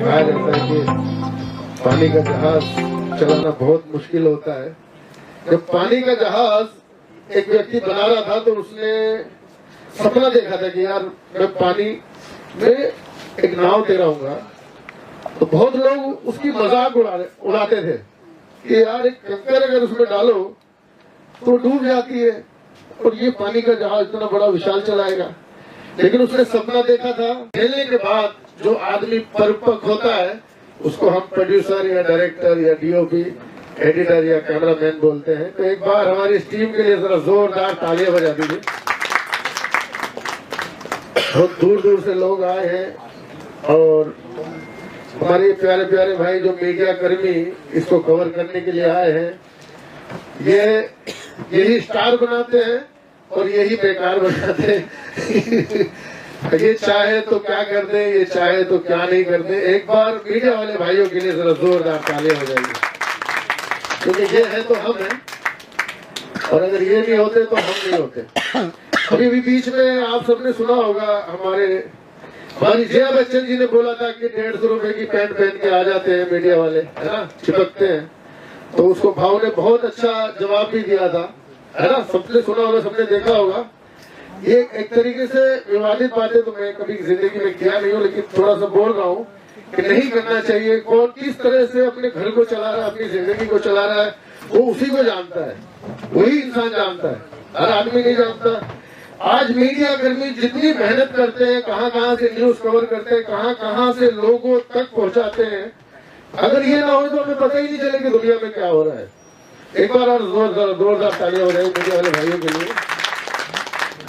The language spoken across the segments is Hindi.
कहा जाता है कि पानी का जहाज चलाना बहुत मुश्किल होता है। जब पानी का जहाज एक व्यक्ति बना रहा था तो उसने सपना देखा था कि यार मैं पानी में एक नाव दे रहूंगा, तो बहुत लोग उसकी मजाक उड़ाते थे कि यार एक कंकर अगर उसमें डालो तो डूब जाती है और ये पानी का जहाज इतना बड़ा विशाल चलाएगा। लेकिन उसने सपना देखा था। खेलने के बाद जो आदमी परिपक्व होता है उसको हम प्रोड्यूसर या डायरेक्टर या डीओपी, एडिटर या कैमरामैन बोलते हैं। तो एक बार हमारी इस टीम के लिए जरा जोरदार तालियां बजा दीजिए। बहुत दूर दूर से लोग आए हैं और हमारे प्यारे प्यारे भाई जो मीडिया कर्मी इसको कवर करने के लिए आए हैं, यही स्टार बनाते हैं और यही बेकार बनाते हैं। ये चाहे तो क्या कर दे, ये चाहे तो क्या नहीं कर दे। एक बार मीडिया वाले भाइयों के लिए जरा जोरदार तालियां हो जाएगी, क्योंकि ये है तो हम हैं और अगर ये नहीं होते तो हम नहीं होते। अभी भी बीच में आप सबने सुना होगा हमारी जया बच्चन जी ने बोला था कि 150 रुपए की पैंट पहन के आ जाते हैं मीडिया वाले, है ना, चिपकते हैं। तो उसको भाव ने बहुत अच्छा जवाब भी दिया था, है ना, सबने सुना होगा, सबने देखा होगा। ये एक तरीके से विवादित बातें तो मैं कभी जिंदगी में किया नहीं हूँ, लेकिन थोड़ा सा बोल रहा हूँ कि नहीं करना चाहिए। कौन किस तरह से अपने घर को चला रहा है, अपनी जिंदगी को चला रहा है, वो उसी को जानता है, वही इंसान जानता है, हर आदमी नहीं जानता। आज मीडिया कर्मी जितनी मेहनत करते हैं, कहाँ से न्यूज कवर करते हैं, कहाँ से लोगों तक पहुँचाते हैं, अगर ये ना हो तो हमें पता ही नहीं चले कि दुनिया में क्या हो रहा है। एक बार और जोरदार तालियां हो रही है मीडिया वाले भाइयों के लिए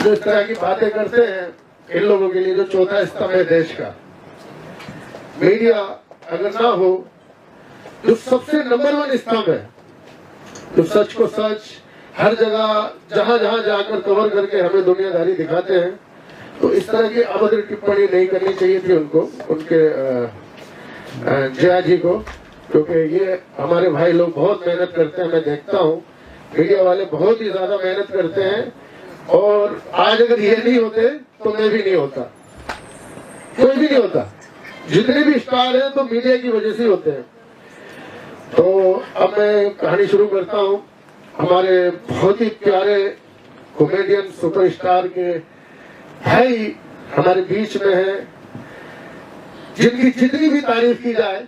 जो इस तरह की बातें करते हैं। इन लोगों के लिए जो चौथा स्तंभ है देश का, मीडिया अगर ना हो, जो सबसे नंबर 1 स्तंभ है, जो सच को सच हर जगह जहां जाकर कवर करके हमें दुनियादारी दिखाते हैं, तो इस तरह की अभद्र टिप्पणी नहीं करनी चाहिए थी उनके जया जी को, क्योंकि ये हमारे भाई लोग बहुत मेहनत करते हैं। मैं देखता हूँ मीडिया वाले बहुत ही ज्यादा मेहनत करते हैं और आज अगर ये नहीं होते तो मैं भी नहीं होता, कोई भी नहीं होता। जितने भी स्टार हैं तो मीडिया की वजह से होते हैं। तो अब मैं कहानी शुरू करता हूँ। हमारे बहुत ही प्यारे कॉमेडियन सुपरस्टार के भाई हमारे बीच में हैं, जिनकी जितनी भी तारीफ की जाए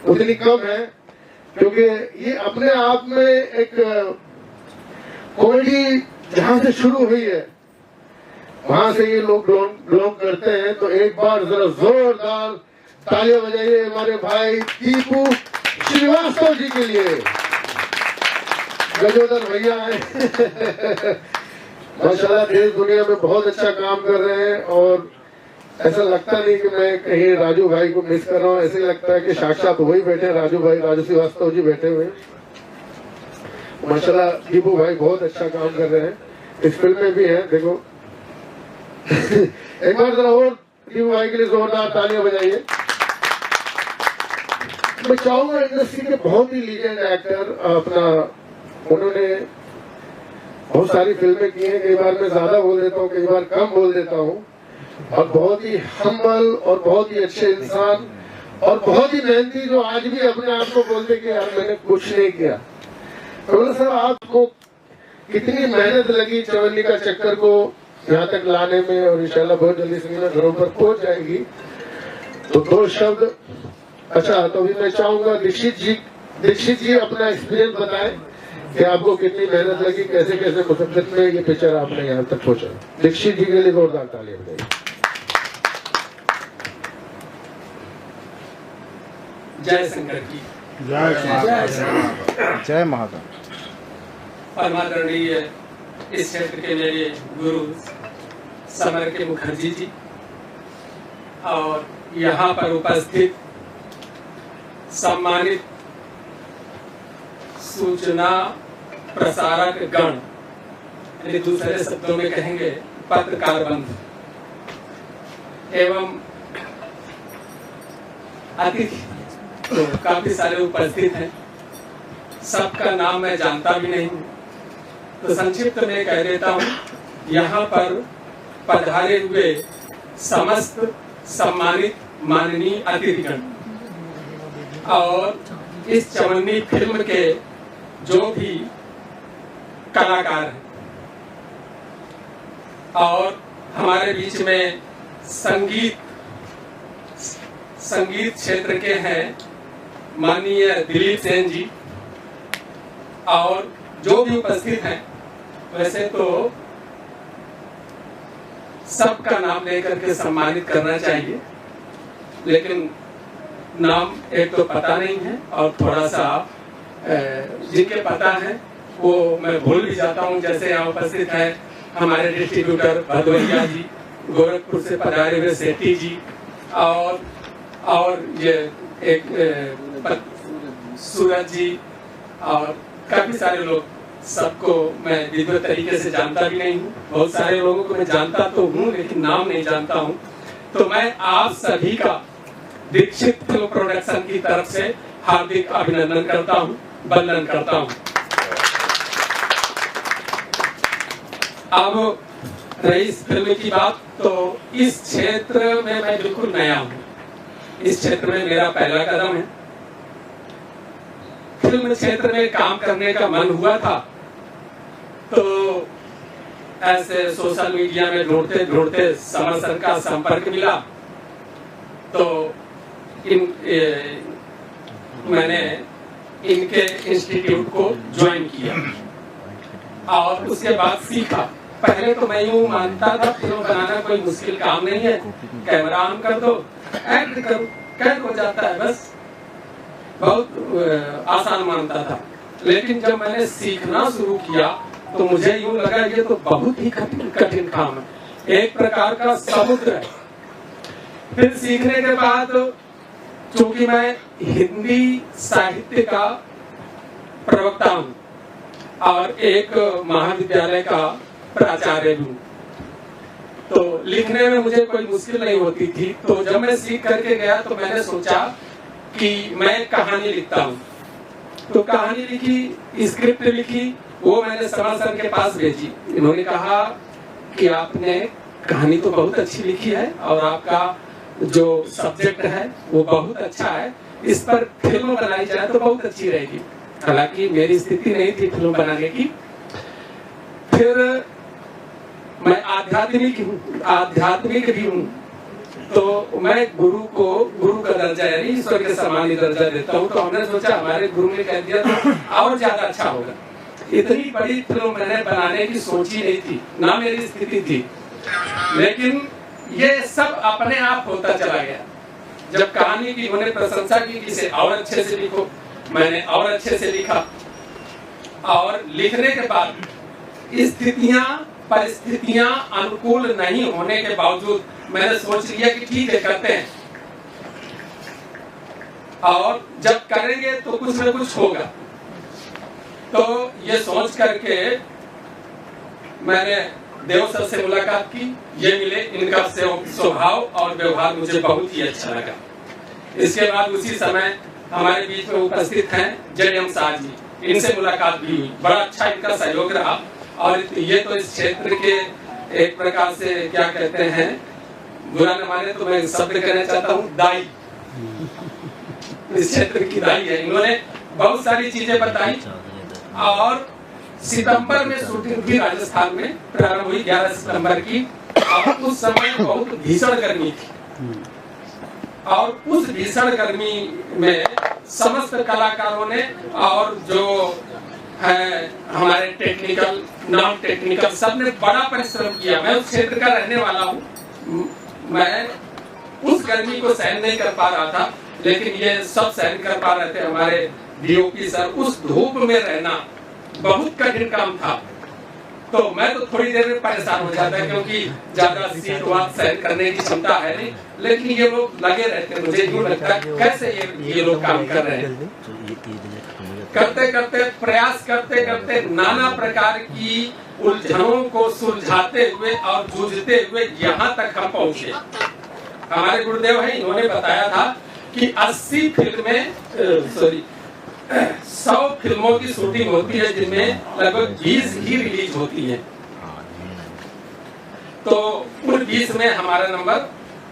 उतनी कम है, क्योंकि ये अपने आप में एक कॉमेडी जहां से शुरू हुई है वहां से ये लोग बिलोंग करते हैं। तो एक बार जरा जोरदार तालियां बजाइए हमारे भाई दीपू श्रीवास्तव जी के लिए। गजोदर भैया है माशाल्लाह, देश दुनिया में बहुत अच्छा काम कर रहे हैं और ऐसा लगता नहीं कि मैं कहीं राजू भाई को मिस कर रहा हूँ। ऐसे लगता है कि साक्षात वही बैठे, राजू श्रीवास्तव जी बैठे हुए। माशाल्लाह दीपू भाई बहुत अच्छा काम कर रहे हैं, इस फिल्म में भी है, देखो। एक बार जरा और दीपू भाई के लिए जोरदार तालियां बजाइए। मैं चाहूंगा इंडस्ट्री के बहुत ही लीजेंड एक्टर उन्होंने बहुत सारी फिल्में की हैं। कई बार मैं ज्यादा बोल देता हूँ, कई बार कम बोल देता हूँ, और बहुत ही हम्बल और बहुत ही अच्छे इंसान और बहुत ही मेहनती, जो आज भी अपने आप को बोलते कि यार मैंने कुछ नहीं किया। तो सर आपको कितनी मेहनत लगी चवन्नी का चक्कर को यहाँ तक लाने में, और इंशाल्लाह बहुत जल्दी सिनेमा घरों पर पहुंच जाएगी। तो 2 शब्द। अच्छा, तो अभी मैं चाहूंगा दीक्षित जी अपना एक्सपीरियंस बताएं कि आपको कितनी मेहनत लगी, कैसे कैसे मुसब्बत में ये पिक्चर आपने यहाँ तक पहुंचा। दीक्षित जी के लिए जोरदार तालियां बजाइए। जय शंकर की जय महादेव। परमादरणीय इस क्षेत्र के मेरे गुरु समर के मुखर्जी जी और यहाँ पर उपस्थित सम्मानित सूचना प्रसारक गण, यानी दूसरे शब्दों में कहेंगे पत्रकार बंधु एवं अतिथि, तो काफी सारे उपस्थित हैं। सबका नाम मैं जानता भी नहीं हूँ, तो संक्षिप्त में कह देता हूँ। यहाँ पर पधारे हुए समस्त सम्मानित माननीय अतिथिगण और इस चवन्नी फिल्म के जो भी कलाकार हैं और हमारे बीच में संगीत क्षेत्र के हैं माननीय दिलीप सेन जी और जो भी उपस्थित हैं। वैसे तो सबका नाम लेकर के सम्मानित करना चाहिए, लेकिन नाम एक तो पता नहीं है और थोड़ा सा जिनके पता है वो मैं भूल भी जाता हूँ। जैसे यहाँ उपस्थित है हमारे डिस्ट्रीब्यूटर भदौरिया जी, गोरखपुर से पधारे हुए सेठी जी और ये एक सूरज जी और काफी सारे लोग, सबको मैं विधिवत तरीके से जानता भी नहीं हूँ। बहुत सारे लोगों को मैं जानता तो हूँ लेकिन नाम नहीं जानता हूँ। तो मैं आप सभी का दीक्षित फिल्म प्रोडक्शन की तरफ से हार्दिक अभिनंदन करता हूँ, वंदन करता हूँ। अब रही इस फिल्म की बात, तो इस क्षेत्र में मैं बिल्कुल नया हूँ। इस क्षेत्र में मेरा पहला कदम है। फिल्म क्षेत्र में काम करने का मन हुआ था तो ऐसे सोशल मीडिया में ढूंढते ढूंढते समर सर का संपर्क मिला तो मैंने इनके इंस्टीट्यूट को ज्वाइन किया और उसके बाद सीखा। पहले तो मैं यूं मानता था फिल्म बनाना कोई मुश्किल काम नहीं है, कैमरा ऑन कर दो, एक्ट करो, कैद हो जाता है, बस बहुत आसान मानता था। लेकिन जब मैंने सीखना शुरू किया तो मुझे यूं लगा ये तो बहुत ही कठिन काम है, एक प्रकार का समुद्र है। फिर सीखने के बाद चूंकि मैं हिंदी साहित्य का प्रवक्ता हूँ और एक महाविद्यालय का प्राचार्य भी हूँ, तो लिखने में मुझे कोई मुश्किल नहीं होती थी। तो जब मैं सीख करके गया तो मैंने सोचा कि मैं कहानी लिखता हूँ। तो कहानी लिखी, स्क्रिप्ट लिखी, वो मैंने समर सर के पास भेजी। इन्होंने कहा कि आपने कहानी तो बहुत अच्छी लिखी है और आपका जो सब्जेक्ट है वो बहुत अच्छा है, इस पर फिल्म बनाई जाए तो बहुत अच्छी रहेगी। हालांकि मेरी स्थिति नहीं थी फिल्म बनाने की। फिर मैं आध्यात्मिक भी हूँ, तो मैं गुरु का दर्जा यानी ईश्वर के समान ही दर्जा देता हूँ। तो हमने सोचा हमारे गुरु ने कह दिया तो और ज्यादा अच्छा होगा। इतनी बड़ी फिल्म मैंने बनाने की सोची नहीं थी, ना मेरी स्थिति थी, लेकिन ये सब अपने आप होता चला गया। जब कहानी की उन्होंने प्रशंसा की कि इसे और अच्छे से लिखो, मैंने और अच्छे से लिखा और लिखने के बाद परिस्थितियां अनुकूल नहीं होने के बावजूद मैंने सोच लिया कि ठीक है करते हैं और जब करेंगे तो कुछ न कुछ होगा। तो ये सोच करके मैंने देव सर से मुलाकात की, ये मिले, इनका स्वभाव और व्यवहार मुझे बहुत ही अच्छा लगा। इसके बाद उसी समय हमारे बीच में उपस्थित हैं जेएम शाह जी, इनसे मुलाकात भी हुई, बड़ा अच्छा इनका सहयोग रहा। और ये तो इस क्षेत्र के एक प्रकार से क्या कहते हैं, बुरा न माने तो मैं शब्द कहना चाहता हूँ, दाई, इस क्षेत्र की दाई है। इन्होंने बहुत सारी चीजें बताई और सितंबर में शूटिंग थी, राजस्थान में प्रारंभ हुई 11 सितंबर की। और उस समय बहुत भीषण गर्मी थी और उस भीषण गर्मी में समस्त कलाकारों ने और जो है हमारे टेक्निकल नॉन टेक्निकल सबने बड़ा परिश्रम किया। मैं उस क्षेत्र का रहने वाला हूँ, मैं उस गर्मी को सहन नहीं कर पा रहा था, लेकिन ये सब सहन कर पा रहे थे हमारे डीओपी सर। उस धूप में रहना बहुत कठिन काम था, तो मैं तो थोड़ी देर में परेशान हो जाता है क्योंकि ज्यादा सीट वहां सहन करने की क्षमता है नहीं, लेकिन ये लोग लगे रहते। मुझे यूँ लगता है कैसे ये लोग काम कर रहे हैं। करते करते प्रयास करते करते नाना प्रकार की उलझनों को सुलझाते हुए और जूझते हुए यहाँ तक हम पहुंचे। हमारे गुरुदेव हैं, इन्होंने बताया था कि 80 फिल्में 100 फिल्मों की शूटिंग होती है जिनमें लगभग 20 ही रिलीज होती है। तो उन 20 में हमारा नंबर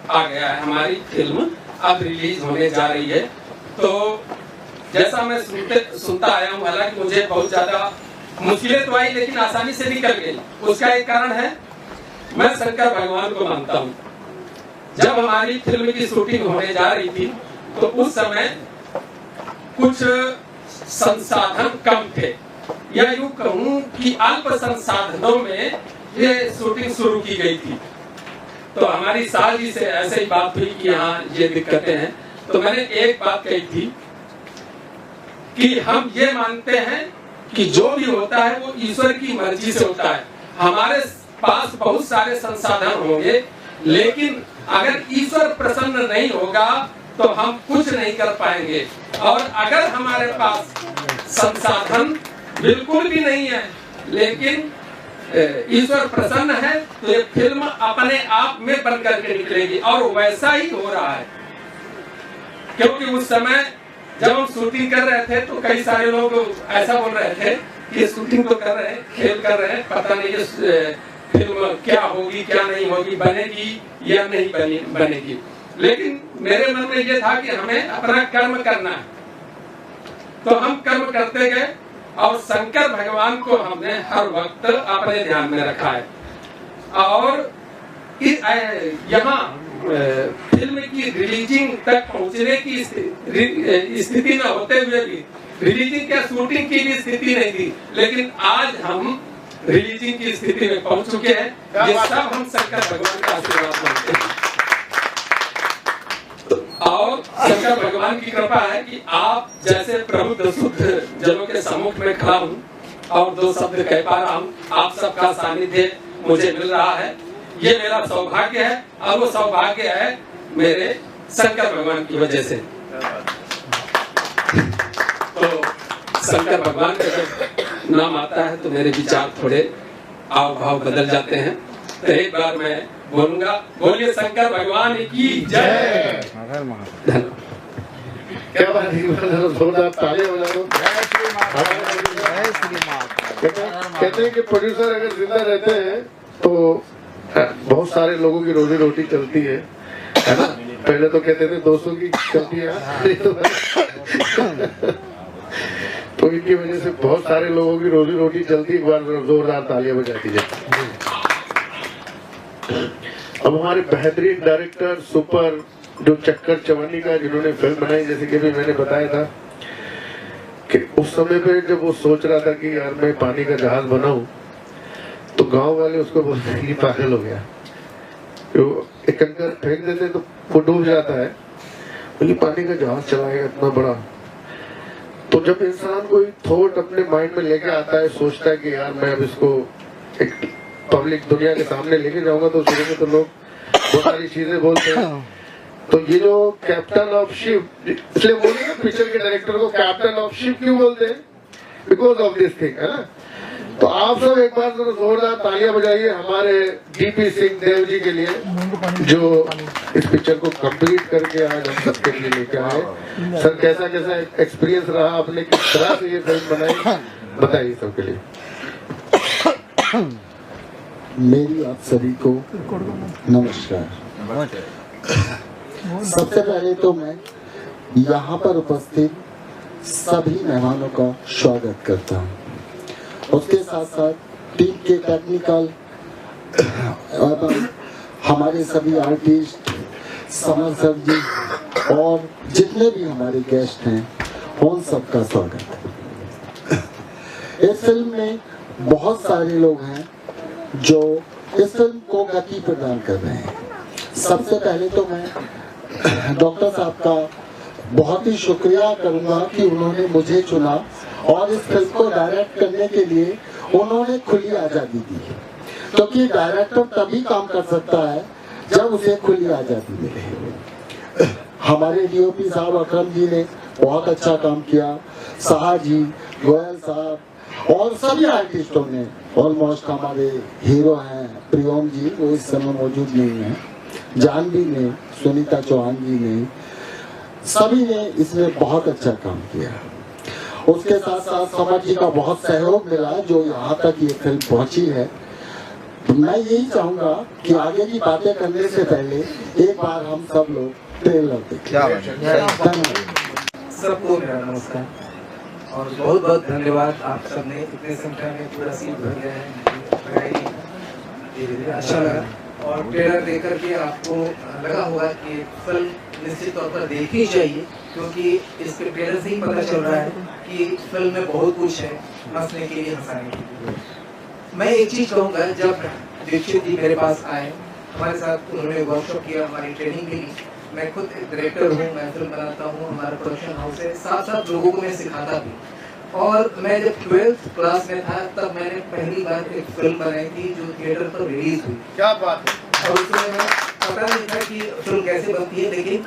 आ गया है, हमारी फिल्म अब रिलीज होने जा रही है। तो जैसा मैं सुनता आया हूँ, हालांकि मुझे बहुत ज्यादा मुश्किलें तो आई लेकिन आसानी से निकल गई। उसका एक कारण है, मैं शंकर भगवान को मानता हूँ। जब हमारी फिल्म की शूटिंग होने जा रही थी तो उस समय कुछ संसाधन कम थे, या यूं कहूं कि अल्प संसाधनों में ये शूटिंग शुरू की गई थी। तो हमारी साल जी से ऐसे ही बात हुई कि हाँ ये दिक्कतें हैं। तो मैंने एक बात कही थी कि हम ये मानते हैं कि जो भी होता है वो ईश्वर की मर्जी से होता है। हमारे पास बहुत सारे संसाधन होंगे, लेकिन अगर ईश्वर प्रसन्न नहीं होगा तो हम कुछ नहीं कर पाएंगे। और अगर हमारे पास संसाधन बिल्कुल भी नहीं है लेकिन ईश्वर प्रसन्न है तो ये फिल्म अपने आप में बन करके निकलेगी। और वैसा ही हो रहा है, क्योंकि उस समय जब हम शूटिंग कर रहे थे तो कई सारे लोग ऐसा बोल रहे थे कि ये शूटिंग तो कर रहे हैं, खेल कर रहे हैं, पता नहीं ये फिल्म क्या होगी क्या नहीं होगी, बनेगी या नहीं बनेगी। लेकिन मेरे मन में ये था कि हमें अपना कर्म करना है, तो हम कर्म करते गए और शंकर भगवान को हमने हर वक्त अपने ध्यान में रखा है। और यहाँ फिल्म की रिलीजिंग तक पहुंचने की स्थिति न होते हुए भी, रिलीजिंग क्या शूटिंग की भी स्थिति नहीं थी, लेकिन आज हम रिलीजिंग की स्थिति में पहुंच चुके हैं। ये सब हम शंकर भगवान का आशीर्वाद मानते हैं और शंकर भगवान की कृपा है कि आप जैसे प्रबुद्ध शुद्ध जनों के सम्मुख में खड़ा हूँ और दो शब्द कह पा रहा हूँ। आप सबका सानिध्य मुझे मिल रहा है, ये मेरा सौभाग्य है और वो सौभाग्य है मेरे शंकर भगवान की वजह से। तो शंकर भगवान का जब नाम आता है तो मेरे विचार थोड़े आव भाव बदल जाते हैं। तो एक बार मैं बोलूंगा, बोलिए शंकर भगवान की जय। क्या बात है, जोरदार तालियां बजा दो। कहते हैं कि प्रोड्यूसर अगर जिंदा रहते हैं तो बहुत सारे लोगों की रोजी रोटी चलती है ना। पहले तो कहते थे 200 की चलती है तो इनकी वजह से बहुत सारे लोगों की रोजी रोटी चलती। एक बार जोरदार तालियां बजा दीजिए। अब हमारे बेहतरीन डायरेक्टर सुपर जो चक्कर चवन्नी का जिन्होंने फिल्म बनाई, जैसे कि भी मैंने बताया था कि उस समय पे जब वो सोच रहा था कि यार मैं पानी का जहाज बनाऊं तो गांव वाले उसको बोलते हैं कि पागल हो गया, तो एक कंकर फेंक देते तो वो डूब जाता है, बोली पानी का जहाज चलाएगा इतना बड़ा। तो जब इंसान कोई थॉट अपने माइंड में लेके आता है, सोचता है कि यार मैं अब इसको एक पब्लिक दुनिया के सामने लेके जाऊंगा, तो शुरू में तो लोग बहुत सारी चीजें बोलते हैं। तो ये जो कैप्टन ऑफ शिप, इसलिए बोलिए ना पिक्चर के डायरेक्टर को कैप्टन ऑफ शिप क्यों बोलते हैं, बिकॉज ऑफ दिस थिंग, है ना। तो आप सब एक बार जोरदार तालियां बजाइए हमारे डीपी सिंह देव जी के लिए, जो इस पिक्चर को कंप्लीट करके आज हम सबके लिए लेके आए। सर कैसा कैसा एक्सपीरियंस रहा आपने, किस तरह से ये फिल्म बनाई, बताइए सबके लिए। मेरी आप सभी को नमस्कार। सबसे पहले तो मैं यहाँ पर उपस्थित सभी मेहमानों का स्वागत करता हूँ। उसके साथ साथ टीम के टेक्निकल हमारे सभी आर्टिस्ट, समर सर जी और जितने भी हमारे गेस्ट हैं उन सबका स्वागत है। इस फिल्म में बहुत सारे लोग हैं जो इस फिल्म को गति प्रदान कर रहे हैं। सबसे पहले तो मैं डॉक्टर साहब का बहुत ही शुक्रिया करूंगा कि उन्होंने मुझे चुना और इस फिल्म को डायरेक्ट करने के लिए उन्होंने खुली आज़ादी दी, क्योंकि डायरेक्टर तभी काम कर सकता है जब उसे खुली आज़ादी मिले। हमारे डीओपी साहब अकरम जी ने बहुत अच्छा काम किया, साहा जी, गोयल साहब और सभी आर्टिस्टों ने, ऑलमोस्ट हमारे हीरो हैं प्रियम जी, वो इस समय मौजूद नहीं है, जानवी ने, सुनीता चौहान जी ने, सभी ने इसमें बहुत अच्छा काम किया। उसके साथ साथ समर जी का बहुत सहयोग मिला जो यहाँ तक ये फिल्म पहुंची है। तो मैं यही चाहूंगा कि आगे की बातें करने से पहले एक बार हम सब लोग ट्रेलर देखें। धन्यवाद। सबको मेरा नमस्कार और बहुत बहुत धन्यवाद। आप सबने इतने संख्या में पूरा सीट भर दिया है, धीरे-धीरे अच्छा लगा। और ट्रेलर देख करके आपको लगा होगा कि फिल्म निश्चित तौर पर देखनी चाहिए, क्योंकि इसके ट्रेलर से ही पता चल रहा है कि फिल्म में बहुत कुछ है हंसने के लिए, हंसाने के लिए। मैं एक चीज कहूँगा, जब दीक्षित जी मेरे पास आए, हमारे साथ उन्होंने वर्कशॉप किया, हमारी ट्रेनिंग भी ली। मैं खुद एक डायरेक्टर हूँ, मैं फिल्म बनाता हूँ, हमारा प्रोडक्शन हाउस है, साथ साथ लोगों को मैं सिखाता भी। और मैं जब 12th क्लास में था तब मैंने पहली बार एक फिल्म बनाई थी जो थिएटर पर रिलीज हुई। क्या बात है। और उसमें मैं पता नहीं था कि फिल्म कैसे बनती है, लेकिन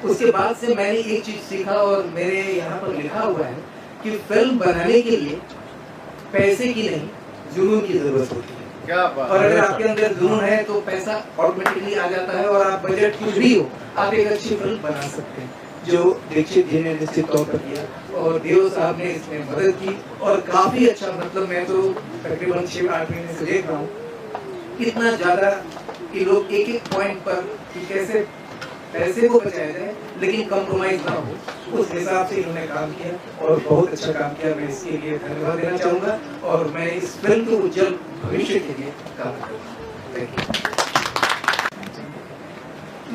उसके बाद से मैंने एक चीज सीखा और मेरे यहाँ पर लिखा हुआ है कि फिल्म बनाने के लिए पैसे की नहीं, जुनून की जरूरत होती है। क्या बात। और अगर आपके अंदर जुनून है तो पैसा ऑटोमेटिकली आ जाता है और आप बजट कुछ भी हो, आप एक अच्छी फिल्म बना सकते हैं, जो दीक्षित जी ने निश्चित तौर पर किया और देव साहब ने इसमें मदद की। और काफी अच्छा, मतलब मैं तो तकरीबन 6-8 महीने से देख रहा हूँ इतना ज्यादा कि लोग एक एक पॉइंट पर कि कैसे पैसे को बचाया जाए लेकिन कॉम्प्रोमाइज ना हो, उस हिसाब से इन्होंने काम किया और बहुत अच्छा काम किया। मैं इसके लिए धन्यवाद देना चाहूँगा और मैं इस फिल्म के उज्जवल भविष्य के लिए काम करूँगा। Thank you.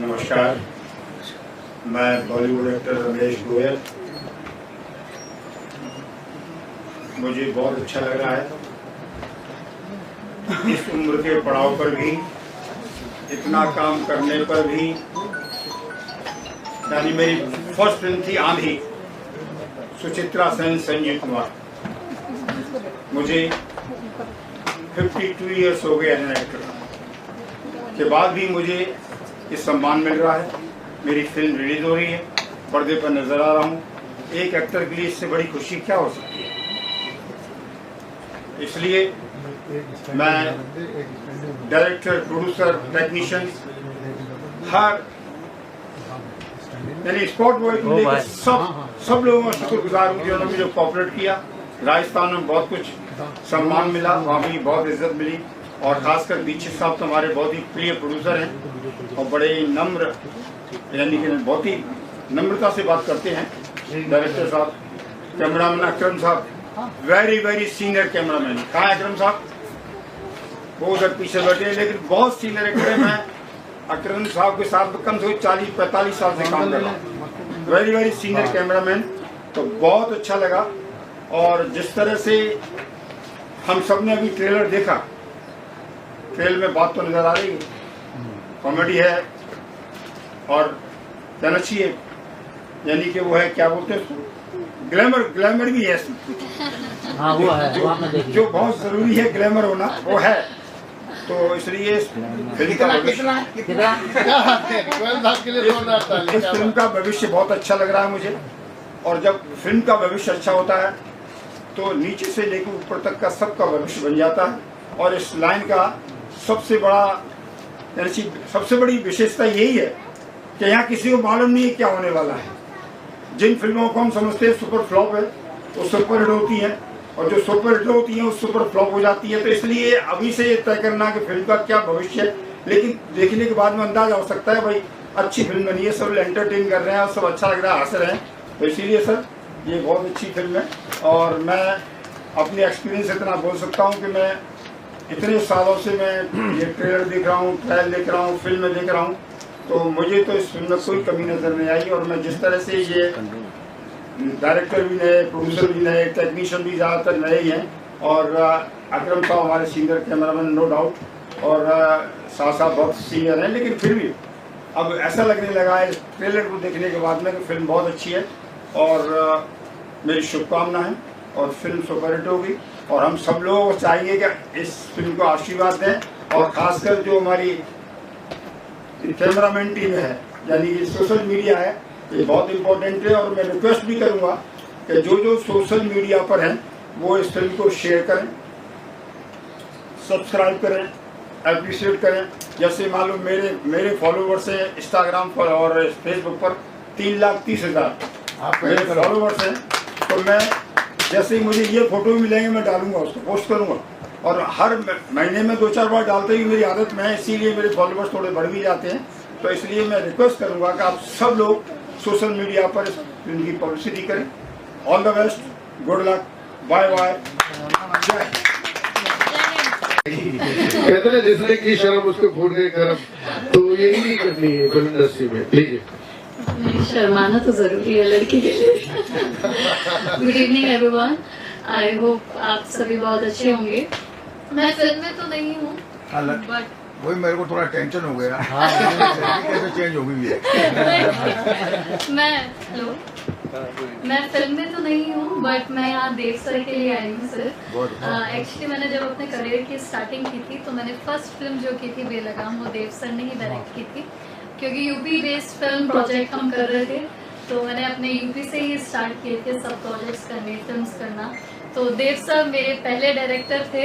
नमस्कार, मैं बॉलीवुड एक्टर रमेश गोयल। मुझे बहुत अच्छा लग रहा है इस उम्र के पड़ाव पर भी, इतना काम करने पर भी। यानी मेरी फर्स्ट फिल्म थी आंधी, सुचित्रा सेन, संजीव कुमार। मुझे 52 ईयर्स हो गए एज एक्टर के बाद भी मुझे ये सम्मान मिल रहा है। मेरी फिल्म रिलीज हो रही है, पर्दे पर नजर आ रहा हूँ। एक एक्टर के लिए इससे बड़ी खुशी क्या हो सकती है। इसलिए मैं डायरेक्टर, प्रोड्यूसर, टेक्नीशियन, हर यानी स्पॉट बॉय को लेकर सब लोगों का शुक्रगुजार हूँ जिन्होंने मुझे कोऑपरेट किया। राजस्थान में बहुत कुछ सम्मान मिला, वहाँ भी बहुत इज्जत मिली। और खासकर दीक्षित साहब तो हमारे बहुत ही प्रिय प्रोड्यूसर हैं और बड़े ही नम्र, यानी कि बहुत ही नम्रता से बात करते हैं। डायरेक्टर साहब, कैमरामैन अकरम साहब, वेरी सीनियर कैमरामैन। कहाँ है अकरम साहब? वो उधर पीछे बैठे हैं, लेकिन बहुत सीनियर एक्टर है। मैं अकरम साहब के साथ कम से कम 40-45 साल से काम कर रहा हूँ। Very senior cameraman. तो बहुत अच्छा लगा। और जिस तरह से हम सब ने अभी ट्रेलर देखा, ट्रेलर में बात तो नजर आ रही है, कॉमेडी है और कहना चाहिए, यानी कि वो है, क्या बोलते हैं उसको, ग्लैमर भी है। हाँ, वो है, जो बहुत जरूरी है, ग्लैमर होना, वो है। तो इसलिए इस फिल्म का भविष्य बहुत अच्छा लग रहा है मुझे। और जब फिल्म का भविष्य अच्छा होता है तो नीचे से लेकर ऊपर तक का सबका भविष्य बन जाता है। और इस लाइन का सबसे बड़ी विशेषता यही है कि यहाँ किसी को मालूम नहीं है क्या होने वाला है। जिन फिल्मों को हम समझते हैं सुपर फ्लॉप है, वो सुपर हिट होती है, और जो सुपर हिट होती है वो सुपर फ्लॉप हो जाती है। तो इसलिए अभी से ये तय करना कि फिल्म का क्या भविष्य है, लेकिन देखने के बाद में अंदाजा हो सकता है भाई अच्छी फिल्म बनी है, सब एंटरटेन कर रहे हैं और सब अच्छा लग रहा है, हंस रहे हैं। तो इसीलिए सर ये बहुत अच्छी फिल्म है। और मैं अपने एक्सपीरियंस से इतना बोल सकता हूँ कि मैं इतने सालों से मैं ये ट्रेलर देख रहा हूँ, ट्रायल देख रहा हूँ, फिल्म देख रहा हूँ, तो मुझे तो इस फिल्म में कोई कमी नज़र नहीं आई। और मैं जिस तरह से ये डायरेक्टर भी नए, प्रोड्यूसर भी नए, टेक्नीशियन भी ज़्यादातर नए ही हैं, और अकरम साहब हमारे सीनियर कैमरामैन नो डाउट, और शाह साहब बहुत सीनियर हैं, लेकिन फिर भी अब ऐसा लगने लगा है इस ट्रेलर को देखने के बाद में कि फिल्म बहुत अच्छी है। और मेरी शुभकामना है और फिल्म सुपर हिट होगी। और हम सब लोगों को चाहिए कि इस फिल्म को आशीर्वाद दें, और ख़ासकर जो हमारी कैमरामैन टीम है, यानी कि सोशल मीडिया है, ये बहुत इम्पोर्टेंट है। और मैं रिक्वेस्ट भी करूंगा कि जो सोशल मीडिया पर हैं वो इस फिल्म को शेयर करें, सब्सक्राइब करें, एप्रिशिएट करें। जैसे मालूम मेरे फॉलोवर्स हैं इंस्टाग्राम पर और फेसबुक पर 3,30,000 मेरे फॉलोवर्स हैं। तो मैं जैसे ही मुझे ये फोटो मिलेंगे मैं डालूंगा, उसको पोस्ट करूंगा। और हर महीने में 2-4 बार डालते ही मेरी आदत में है, इसीलिए मेरे फॉलोअर्स थोड़े बढ़ भी जाते हैं। तो इसलिए मैं रिक्वेस्ट करूंगा कि आप सब लोग सोशल मीडिया पर इस फिल्म की पब्लिसिटी करें। All the best, good luck, bye bye, जय। कहते हैं जिसने की शर्म उसको फूट गई कर्म, तो यही नहीं करनी है फिल्म इंडस्ट्री में। लीजिए, शर्माना तो जरूरी है लड़की के लिए। Good evening everyone, I hope आप सभी बहुत अच्छे होंगे। मैं फिल्म में तो नहीं हूँ, बट वही मेरे को थोड़ा टेंशन हो गया। कैसे चेंज हो गई है। मैं फिल्म में तो नहीं हूँ, बट मैं यहाँ देव सर के लिए आई हूँ सर। एक्चुअली मैंने जब अपने करियर की स्टार्टिंग की थी तो मैंने फर्स्ट फिल्म जो की थी बेलगाम, वो देव सर ने ही डायरेक्ट की थी, क्योंकि यूपी बेस्ड फिल्म प्रोजेक्ट हम कर रहे थे। तो मैंने अपने यूपी से ही स्टार्ट किए थे सब प्रोजेक्ट्स करने, फिल्म्स करना। तो देव सर मेरे पहले डायरेक्टर थे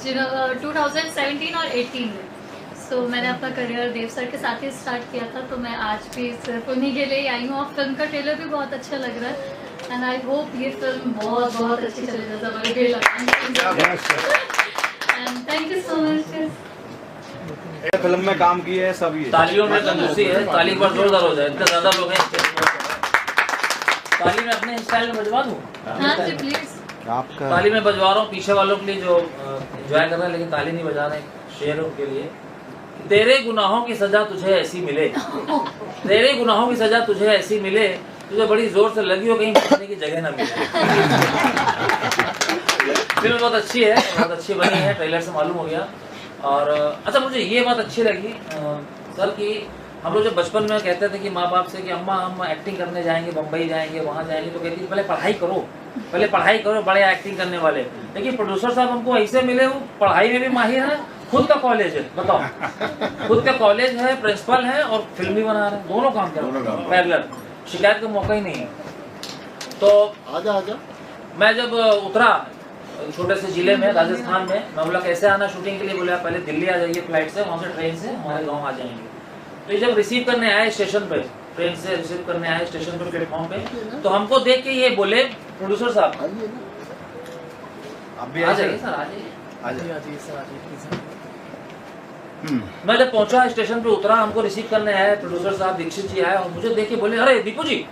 2017 और 18 में। तो मैंने अपना करियर देव सर के साथ ही स्टार्ट किया था। तो मैं आज भी सिर्फ उन्हीं के लिए आई हूँ, और फिल्म का ट्रेलर भी बहुत अच्छा लग रहा है। एंड आई होप ये फिल्म बहुत बहुत अच्छी चले, जैसा मुझे भी लगा। And thank you so much. Film में काम किए हैं सभी। तालियों में कंजूसी है, ताली पर जोरदार हो जाए, इतने ज्यादा लोग हैं। ताली में अपने स्टाइल में बजवा दूं? हाँ जी प्लीज। ताली में बजवा रहा हूँ पीछे वालों के लिए जो एंजॉय कर रहे हैं, लेकिन ताली नहीं बजा रहे। शेरों के लिए, तेरे गुनाहों की सजा तुझे ऐसी मिले, तेरे गुनाहों की सजा तुझे ऐसी मिले, तुझे बड़ी जोर से लगी हो कहीं बैठने की जगह ना मिले। फिल्म बहुत अच्छी है, बहुत अच्छी बनी है, ट्रेलर से मालूम हो गया। और अच्छा, मुझे ये बात अच्छी लगी सर कि हम लोग जब बचपन में कहते थे कि माँ बाप से कि अम्मा हम एक्टिंग करने जाएंगे, बम्बई जाएंगे, वहाँ जाएंगे, तो कहती पहले पढ़ाई करो, पहले पढ़ाई करो, बड़े एक्टिंग करने वाले। लेकिन प्रोड्यूसर साहब हमको ऐसे मिले, वो पढ़ाई में भी माहिर है, खुद का कॉलेज है, बताओ, खुद का कॉलेज है, प्रिंसिपल है और फिल्म भी बना रहे हैं, दोनों काम कर रहे हैं पैरेलल, शिकायत का मौका ही नहीं है। तो आजा मैं जब उतरा छोटे से जिले में राजस्थान में, मैं बोला कैसे आना शूटिंग के लिए, बोला पहले दिल्ली आ जाइए फ्लाइट से, वहाँ से ट्रेन से हमारे गाँव आ जाएंगे। तो जब रिसीव करने आए स्टेशन पे, ट्रेन से रिसीव करने आए स्टेशन पे प्लेटफॉर्म पे, तो हमको देख के ये बोले प्रोड्यूसर साहब आप भी आ जाइए सर, आ जाइए। हम्म। मैं जब पहुंचा स्टेशन पे उतरा, हमको रिसीव करने आए प्रोड्यूसर साहब दीक्षित जी आए और मुझे देख के बोले, अरे दीपू जी,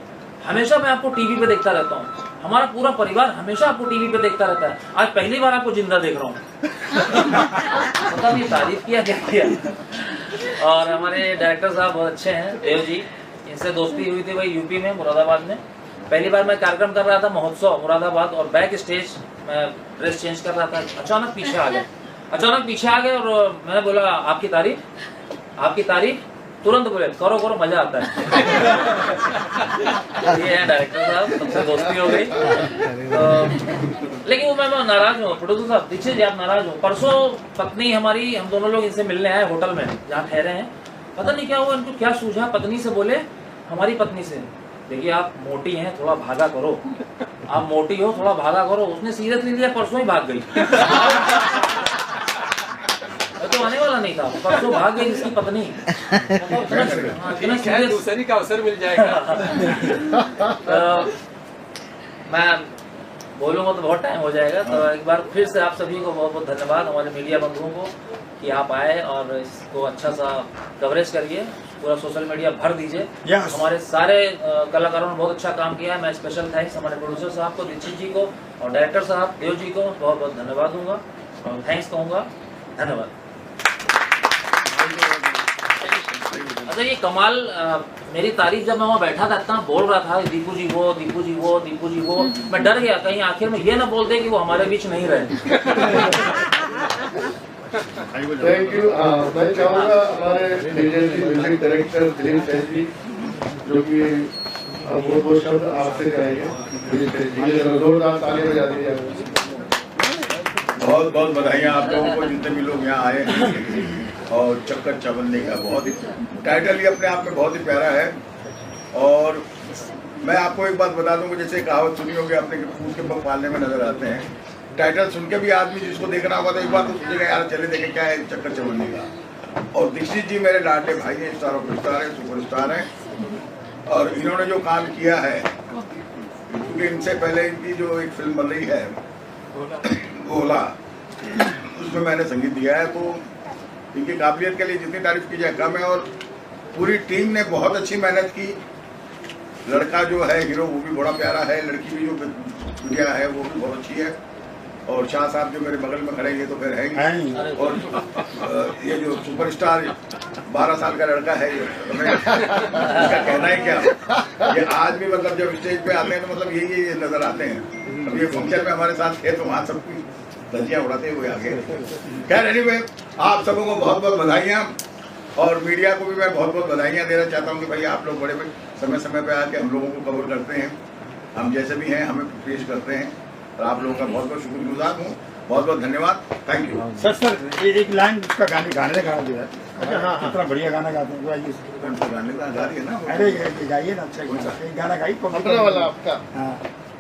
हमेशा मैं आपको टीवी पे देखता रहता हूँ, हमारा पूरा परिवार हमेशा आपको टीवी पे देखता रहता है, आज पहली बार आपको जिंदा देख रहा हूँ। पता नहीं तारीफ किया क्या किया। और हमारे डायरेक्टर साहब बहुत अच्छे हैं, देव जी, इनसे दोस्ती हुई थी भाई यूपी में, मुरादाबाद में। पहली बार मैं कार्यक्रम कर रहा था महोत्सव मुरादाबाद, और बैक स्टेज मैं ड्रेस चेंज कर रहा था, अचानक पीछे आ गए और मैंने बोला आपकी तारीफ, तुरंत बोले करो करो, मजा आता है। ये है डायरेक्टर साहब, सबसे दोस्ती हो गई। तो लेकिन वो मैं नाराज हूँ प्रोड्यूसर साहब, दीक्षित जी आप नाराज हो। परसों पत्नी हमारी, हम दोनों लोग इनसे मिलने आए होटल में जहाँ ठहरे हैं, पता नहीं क्या हुआ, इनको क्या सूझा, पत्नी से बोले, हमारी पत्नी से, देखिए आप मोटी हैं, थोड़ा भागा करो, आप मोटी हो, थोड़ा भागा करो। उसने सीरियस ले लिया, परसों ही भाग गई। तो आने वाला नहीं था, परसों भाग गई इसकी पत्नी। दूसरी का अवसर मिल जाएगा। मैं बोलूँगा तो बहुत टाइम हो जाएगा, तो एक बार फिर से आप सभी को बहुत बहुत धन्यवाद, हमारे मीडिया बंधुओं को, कि आप आए और इसको अच्छा सा कवरेज करिए, पूरा सोशल मीडिया भर दीजिए। Yes. हमारे सारे कलाकारों ने बहुत अच्छा काम किया है। मैं स्पेशल थैंक्स हमारे प्रोड्यूसर साहब को, दीक्षित जी को, और डायरेक्टर साहब देव जी को बहुत बहुत धन्यवाद दूंगा और थैंक्स कहूँगा। धन्यवाद। अच्छा, ये कमाल, मेरी तारीफ जब मैं वहाँ बैठा था इतना बोल रहा था, दीपू जी वो, दीपू जी वो, दीपू जी वो, मैं डर गया कहीं आखिर में ये ना बोल दे कि वो हमारे बीच नहीं रहे। Thank you. मैं चाहूँगा हमारे म्यूजिक डायरेक्टर दिलीप सैन जी, जो कि वो शब्द आपसे कहेंगे, जोरदार ताली बजा दीजिए। बहुत बहुत बधाइयाँ आप लोगों को, जितने भी लोग यहाँ आए हैं। और चक्कर चवन्नी का बहुत ही टाइटल ही अपने आप में बहुत ही प्यारा है। और मैं आपको एक बात बता दूं कि जैसे कहावत सुनी होगी आपने कि फूल के पग पालने में नजर आते हैं, टाइटल सुन के भी आदमी जिसको देखना होगा तो एक बार तो सोचेगा यार चले देखें क्या है चक्कर चवन्नी का। और दीक्षित जी मेरे लाडले भाई हैं, स्टार ऑफ स्टार हैं, सुपरस्टार हैं। और इन्होंने जो काम किया है, क्योंकि इनसे पहले इनकी जो एक फिल्म बन रही है ओला, उसमें मैंने संगीत दिया है, तो इनकी काबिलियत के लिए जितनी तारीफ की जाए कम है। और पूरी टीम ने बहुत अच्छी मेहनत की। लड़का जो है हीरो वो भी बड़ा प्यारा है, लड़की भी जो गुड़िया है वो भी बहुत अच्छी है, और शाह साहब जो मेरे बगल में खड़े हैं तो फिर है ही। और ये जो सुपरस्टार 12 साल का लड़का है ये, तो मैं इसका कहना ही क्या, ये आज भी मतलब जब स्टेज पे आते हैं तो मतलब यही नजर आते हैं। अब ये फंक्शन में हमारे साथ थे तो वहाँ सब धज्जियाँ उड़ाते हुए आगे। खैर एनीवे, आप सबों को बहुत बहुत बधाइयाँ, और मीडिया को भी मैं बहुत बहुत बधाइयाँ देना चाहता हूँ कि भाई आप लोग बड़े समय समय पे आके हम लोगों को कवर करते हैं, हम जैसे भी हैं हमें पेश करते हैं, और आप लोगों का बहुत बहुत शुक्रगुजार हूँ। बहुत बहुत धन्यवाद, थैंक यू। सर एक लाइन उसका गाने गा दिया है। अच्छा हाँ, कितना बढ़िया गाना गाते हैं। गाने का गा रही है ना, अरे गाइए ना, अच्छा एक गाना गाइए अपना वाला आपका। हाँ,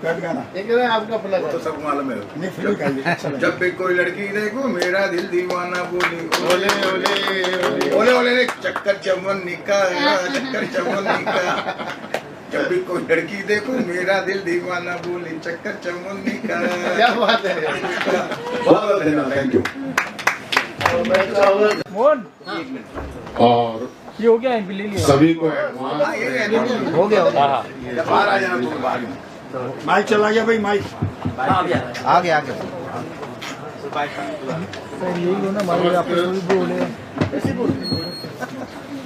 कट गाना एक आपका अपना तो सब मालूम है। नहीं, फिर भी गाइए, अच्छा लगेगा। जब भी कोई लड़की देखो मेरा दिल दीवाना बोली ओले ओले ओले ओले चक्कर चमन निका, चक्कर चमन निका। जब भी कोई लड़की देखो मेरा दिल दीवाना बोली चक्कर चमन निका। क्या बात है। बहुत बहुत धन्यवाद, थैंक यू। और ये हो गया, ले लिया सभी को हो गया बाहर आ जाना, तुम बाहर में। माइक चला गया भाई, माइक आगे आगे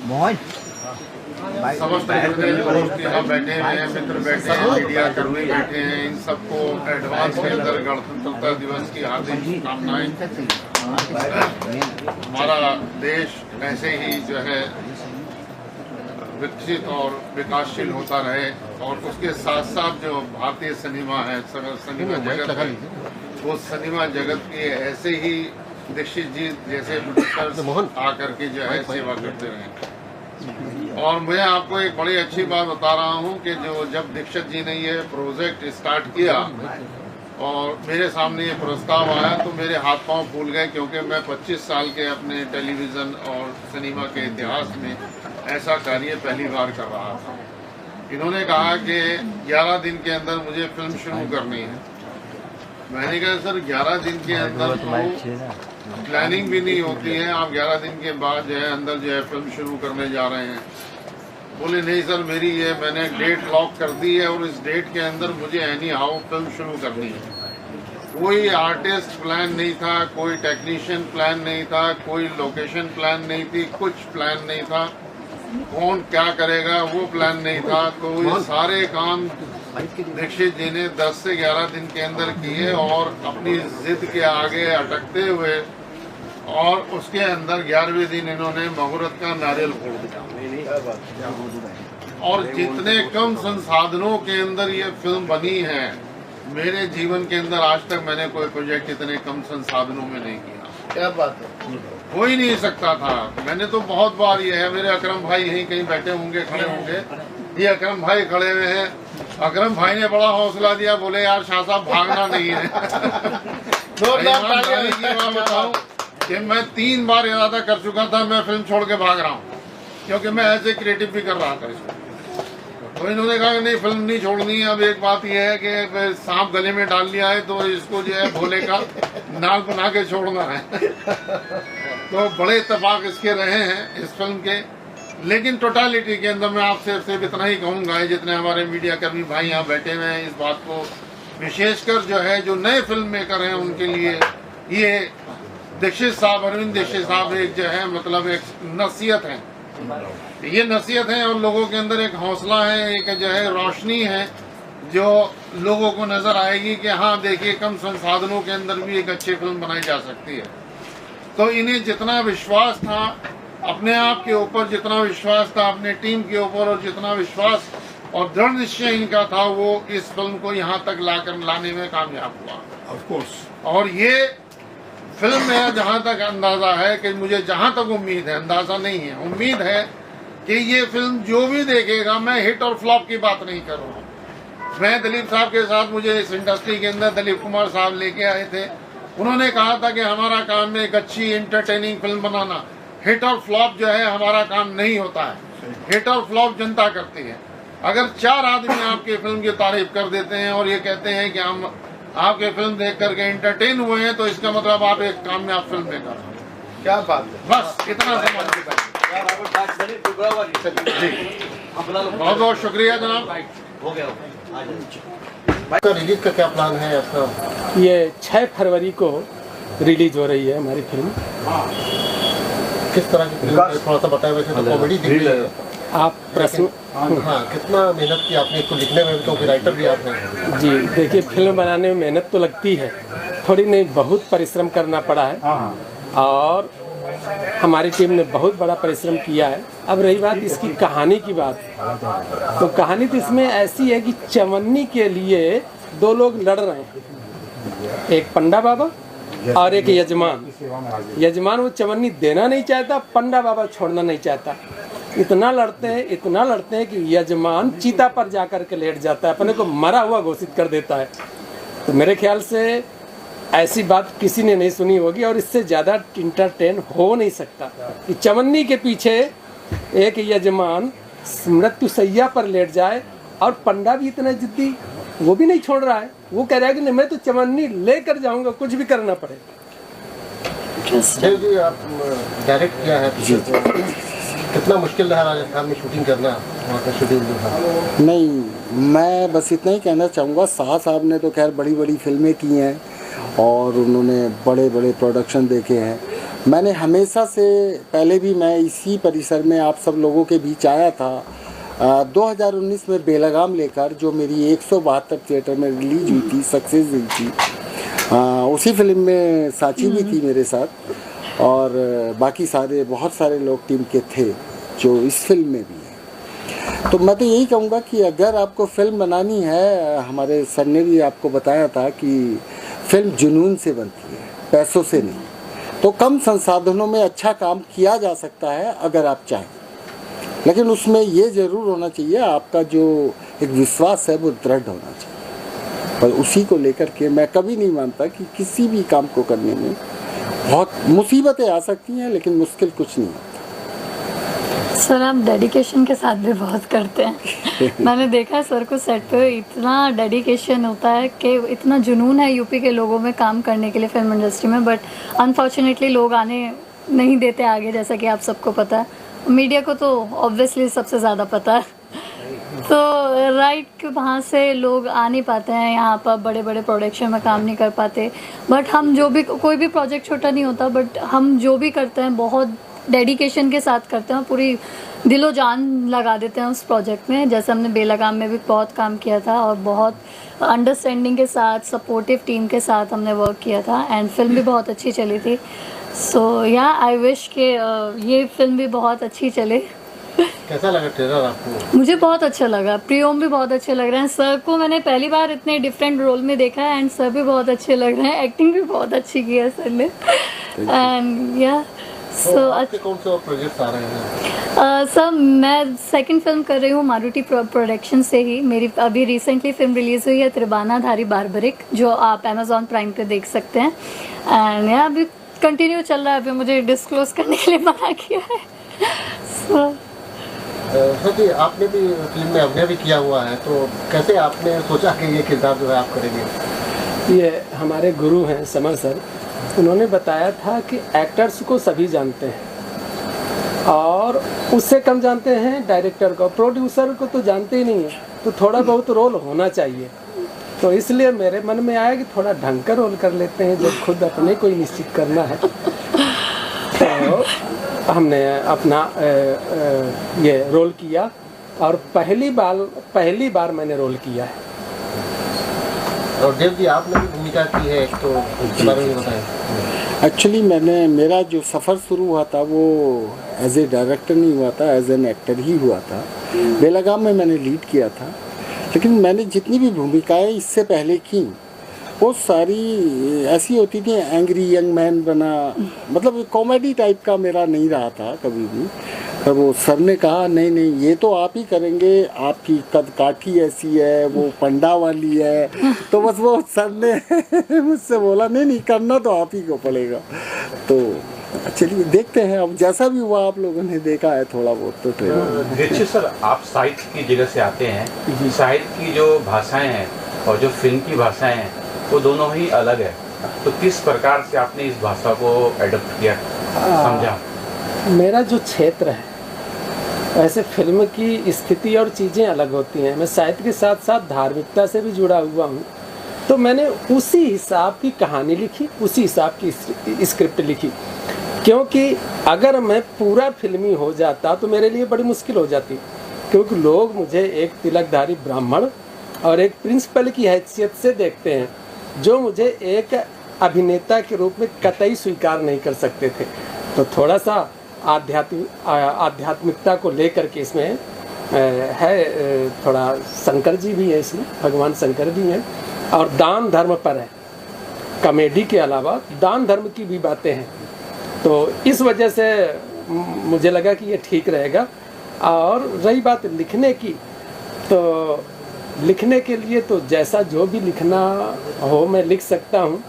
मोहन समस्त दोस्त यहाँ बैठे हैं, मित्र बैठे हैं, मीडिया कर्मी बैठे हैं, इन सबको एडवांस के अंदर गणतंत्रता दिवस की हार्दिक शुभकामनाएं। हमारा देश ऐसे ही जो है विकसित और विकासशील होता रहे, और उसके साथ साथ जो भारतीय सिनेमा है, सिनेमा जगत है, वो सिनेमा जगत की ऐसे ही दीक्षित जी जैसे प्रोड्यूसर्स आकर के जो है सेवा करते रहे। और मैं आपको एक बड़ी अच्छी बात बता रहा हूँ कि जो जब दीक्षित जी ने ये प्रोजेक्ट स्टार्ट किया और मेरे सामने ये प्रस्ताव आया तो मेरे हाथ पांव फूल गए, क्योंकि मैं 25 साल के अपने टेलीविज़न और सिनेमा के इतिहास में ऐसा कार्य पहली बार कर रहा था। इन्होंने कहा कि 11 दिन के अंदर मुझे फिल्म शुरू करनी है। मैंने कहा सर 11 दिन के अंदर तो प्लानिंग भी नहीं होती है, आप 11 दिन के बाद जो है अंदर जो है फिल्म शुरू करने जा रहे हैं। बोले नहीं सर, मेरी ये मैंने डेट लॉक कर दी है और इस डेट के अंदर मुझे एनी हाउ फिल्म शुरू करनी है। कोई आर्टिस्ट प्लान नहीं था, कोई टेक्नीशियन प्लान नहीं था, कोई लोकेशन प्लान नहीं थी, कुछ प्लान नहीं था, कौन क्या करेगा वो प्लान नहीं था। तो ये सारे काम दीक्षित जी ने 10 से 11 दिन के अंदर किए, और अपनी जिद के आगे अटकते हुए, और उसके अंदर 11वें दिन इन्होंने मुहूर्त का नारियल फोड़ दिया। और जितने कम संसाधनों के अंदर ये फिल्म बनी है, मेरे जीवन के अंदर आज तक मैंने कोई प्रोजेक्ट इतने कम संसाधनों में नहीं किया। क्या बात है। हो ही नहीं सकता था। मैंने तो बहुत बार ये है, मेरे अकरम भाई यहीं कहीं बैठे होंगे, खड़े होंगे, ये अकरम भाई खड़े हुए हैं। अकरम भाई ने बड़ा हौसला दिया, बोले यार शाह साहब भागना नहीं है। बताऊं कि मैं 3 बार इरादा कर चुका था, मैं फिल्म छोड़ के भाग रहा हूँ, क्योंकि मैं ऐसे क्रिएटिव भी कर रहा था इसको। तो इन्होंने कहा कि नहीं फिल्म नहीं छोड़नी है। अब एक बात यह है कि सांप गले में डाल लिया है तो इसको जो है भोले का नाग बना के छोड़ना है। तो बड़े इत्तेफाक इसके रहे हैं इस फिल्म के। लेकिन टोटालिटी के अंदर मैं आपसे सिर्फ इतना ही कहूँगा, जितने हमारे मीडिया कर्मी भाई यहाँ बैठे हुए हैं, इस बात को विशेषकर जो है जो नए फिल्म मेकर हैं उनके लिए ये दीक्षित साहब, अरविंद दीक्षित साहब एक जो है मतलब एक नसीहत है, ये नसीहत है, और लोगों के अंदर एक हौसला है, एक जो है रोशनी है जो लोगों को नजर आएगी कि हाँ देखिए कम संसाधनों के अंदर भी एक अच्छी फिल्म बनाई जा सकती है। तो इन्हें जितना विश्वास था अपने आप के ऊपर, जितना विश्वास था अपने टीम के ऊपर, और जितना विश्वास और दृढ़ निश्चय इनका था, वो इस फिल्म को यहाँ तक लाने में कामयाब हुआ। Of course. और ये फिल्म मेरा जहाँ तक अंदाजा है कि मुझे जहाँ तक उम्मीद है, अंदाजा नहीं है, उम्मीद है कि ये फिल्म जो भी देखेगा, मैं हिट और फ्लॉप की बात नहीं कर रहा हूँ। मैं दिलीप साहब के साथ, मुझे इस इंडस्ट्री के अंदर दिलीप कुमार साहब लेके आए थे, उन्होंने कहा था कि हमारा काम है एक अच्छी एंटरटेनिंग फिल्म बनाना, हिट और फ्लॉप जो है हमारा काम नहीं होता है, हिट और फ्लॉप जनता करती है। अगर 4 आदमी आपकी फिल्म की तारीफ कर देते हैं और ये कहते हैं कि हम आपके फिल्म देख करके एंटरटेन हुए हैं तो इसका मतलब आप एक कामयाब फिल्म मेकर हैं। क्या बात है। बस इतना समझ जी बहुत बहुत शुक्रिया जनाब। रिलीज का क्या प्लान है आपका? ये 6 फरवरी को रिलीज हो रही है हमारी फिल्म। किस तरह की फिल्म है? थोड़ा सा बताएं। वैसे तो कॉमेडी दिख रही है। आप प्रश्न हाँ, कितना मेहनत की आपने इसको लिखने में? तो राइटर भी आप हैं। जी देखिए, फिल्म बनाने में मेहनत तो लगती है, थोड़ी नहीं बहुत परिश्रम करना पड़ा है और हमारी टीम ने बहुत बड़ा परिश्रम किया है। अब रही बात इसकी कहानी की बात, तो कहानी तो इसमें ऐसी है कि चवन्नी के लिए 2 लोग लड़ रहे हैं, एक पंडा बाबा और एक यजमान। यजमान वो चवन्नी देना नहीं चाहता, पंडा बाबा छोड़ना नहीं चाहता। इतना लड़ते हैं कि यजमान चीता पर जाकर के लेट जाता है, अपने को मरा हुआ घोषित कर देता है। तो मेरे ख्याल से ऐसी बात किसी ने नहीं सुनी होगी और इससे ज़्यादा इंटरटेन हो नहीं सकता कि चवन्नी के पीछे एक यजमान मृत्यु सैया पर लेट जाए और पंडा भी इतना जिद्दी, वो भी नहीं छोड़ रहा है। वो कह रहा है कि नहीं, मैं तो चवन्नी लेकर जाऊंगा, कुछ भी करना पड़े। जी आप डायरेक्ट किया है, कितना मुश्किल रहा राजस्थान में शूटिंग करना? वहाँ का शेड्यूल जो था। नहीं, मैं बस इतना ही कहना चाहूँगा, शाह साहब ने तो खैर बड़ी बड़ी फिल्में की हैं और उन्होंने बड़े बड़े प्रोडक्शन देखे हैं। मैंने हमेशा से पहले भी मैं इसी परिसर में आप सब लोगों के बीच आया था 2019 में बेलगाम लेकर, जो मेरी 172 थिएटर में रिलीज हुई थी, सक्सेस हुई थी। उसी फिल्म में साची भी थी मेरे साथ और बाकी सारे बहुत सारे लोग टीम के थे जो इस फिल्म में भी हैं। तो मैं तो यही कहूँगा कि अगर आपको फिल्म बनानी है, हमारे सर ने भी आपको बताया था कि फिल्म जुनून से बनती है, पैसों से नहीं। तो कम संसाधनों में अच्छा काम किया जा सकता है अगर आप चाहें, लेकिन उसमें ये ज़रूर होना चाहिए आपका जो एक विश्वास है वो दृढ़ होना चाहिए। पर उसी को लेकर के मैं कभी नहीं मानता कि किसी भी काम को करने में बहुत मुसीबतें आ सकती हैं, लेकिन मुश्किल कुछ नहीं होता। सर आप डेडिकेशन के साथ भी बहुत करते हैं। मैंने देखा है सर को सेट पे, इतना डेडिकेशन होता है कि इतना जुनून है यूपी के लोगों में काम करने के लिए फिल्म इंडस्ट्री में, बट अनफॉर्चुनेटली लोग आने नहीं देते आगे, जैसा कि आप सबको पता है। मीडिया को तो ऑब्वियसली सबसे ज़्यादा पता है। तो राइट वहाँ से लोग आ नहीं पाते हैं यहाँ पर, बड़े बड़े प्रोडक्शन में काम नहीं कर पाते। बट हम जो भी, कोई भी प्रोजेक्ट छोटा नहीं होता, बट हम जो भी करते हैं बहुत डेडिकेशन के साथ करते हैं, पूरी दिलो जान लगा देते हैं उस प्रोजेक्ट में। जैसे हमने बेलगाम में भी बहुत काम किया था और बहुत अंडरस्टैंडिंग के साथ, सपोर्टिव टीम के साथ हमने वर्क किया था एंड फिल्म भी बहुत अच्छी चली थी। सो या आई विश कि ये फिल्म भी बहुत अच्छी चले। कैसा लगा ट्रेलर आपको? मुझे बहुत अच्छा लगा, प्रियोम भी बहुत अच्छे लग रहे हैं। सर को मैंने पहली बार इतने डिफरेंट रोल में देखा है एंड सर भी बहुत अच्छे लग रहे हैं, एक्टिंग भी बहुत अच्छी की है सर ने। एंड या आपके कौन से और प्रोजेक्ट्स आ रहे हैं? सर मैं सेकंड फिल्म कर रही हूँ मारुति प्रोडक्शन से ही। मेरी अभी रिसेंटली फिल्म रिलीज़ हुई है त्रिबानाधारी बार्बरिक, जो आप अमेजॉन प्राइम पे देख सकते हैं। एंड या अभी कंटिन्यू चल रहा है, अभी मुझे डिस्क्लोज करने के लिए मना किया है। सर जी आपने भी फिल्म में अभिनय भी किया हुआ है, तो कैसे आपने सोचा कि ये किरदार जो है आप करेंगे? ये हमारे गुरु हैं समर सर, उन्होंने बताया था कि एक्टर्स को सभी जानते हैं और उससे कम जानते हैं डायरेक्टर को, प्रोड्यूसर को तो जानते ही नहीं है, तो थोड़ा बहुत रोल होना चाहिए। तो इसलिए मेरे मन में आया कि थोड़ा ढंग का रोल कर लेते हैं, जब खुद अपने को ही निश्चित करना है। तो हमने अपना ये रोल किया और पहली बार मैंने रोल किया है। और देव जी आपने भी भूमिका की है, तो उसके बारे में बताएं। एक्चुअली मेरा जो सफ़र शुरू हुआ था वो एज ए डायरेक्टर नहीं हुआ था, एज एन एक्टर ही हुआ था। बेलगाम में मैंने लीड किया था, लेकिन मैंने जितनी भी भूमिकाएं इससे पहले की वो सारी ऐसी होती थी, एंग्री यंग मैन बना, मतलब कॉमेडी टाइप का मेरा नहीं रहा था कभी भी। तब वो सर ने कहा नहीं नहीं ये तो आप ही करेंगे, आपकी कद काठी ऐसी है, वो पंडा वाली है, तो बस वो सर ने मुझसे बोला नहीं नहीं करना तो आप ही को पड़ेगा। तो चलिए देखते हैं, अब जैसा भी हुआ आप लोगों ने देखा है थोड़ा बहुत तो ट्रेलर। देखिए सर, आप साहित्य की जगह से आते हैं, साहित्य की जो भाषाएं हैं और जो फिल्म की भाषाएं हैं वो दोनों ही अलग है, तो किस प्रकार से आपने इस भाषा को एडप्ट किया, समझा? मेरा जो क्षेत्र है, वैसे फिल्म की स्थिति और चीज़ें अलग होती हैं। मैं साहित्य के साथ साथ धार्मिकता से भी जुड़ा हुआ हूँ, तो मैंने उसी हिसाब की कहानी लिखी, उसी हिसाब की स्क्रिप्ट लिखी। क्योंकि अगर मैं पूरा फिल्मी हो जाता तो मेरे लिए बड़ी मुश्किल हो जाती, क्योंकि लोग मुझे एक तिलकधारी ब्राह्मण और एक प्रिंसिपल की हैसियत से देखते हैं, जो मुझे एक अभिनेता के रूप में कतई स्वीकार नहीं कर सकते थे। तो थोड़ा सा आध्यात्मिकता को लेकर के इसमें है, थोड़ा शंकर जी भी है इसमें, भगवान शंकर भी हैं, और दान धर्म पर है। कॉमेडी के अलावा दान धर्म की भी बातें हैं, तो इस वजह से मुझे लगा कि ये ठीक रहेगा। और रही बात लिखने की, तो लिखने के लिए तो जैसा जो भी लिखना हो मैं लिख सकता हूँ,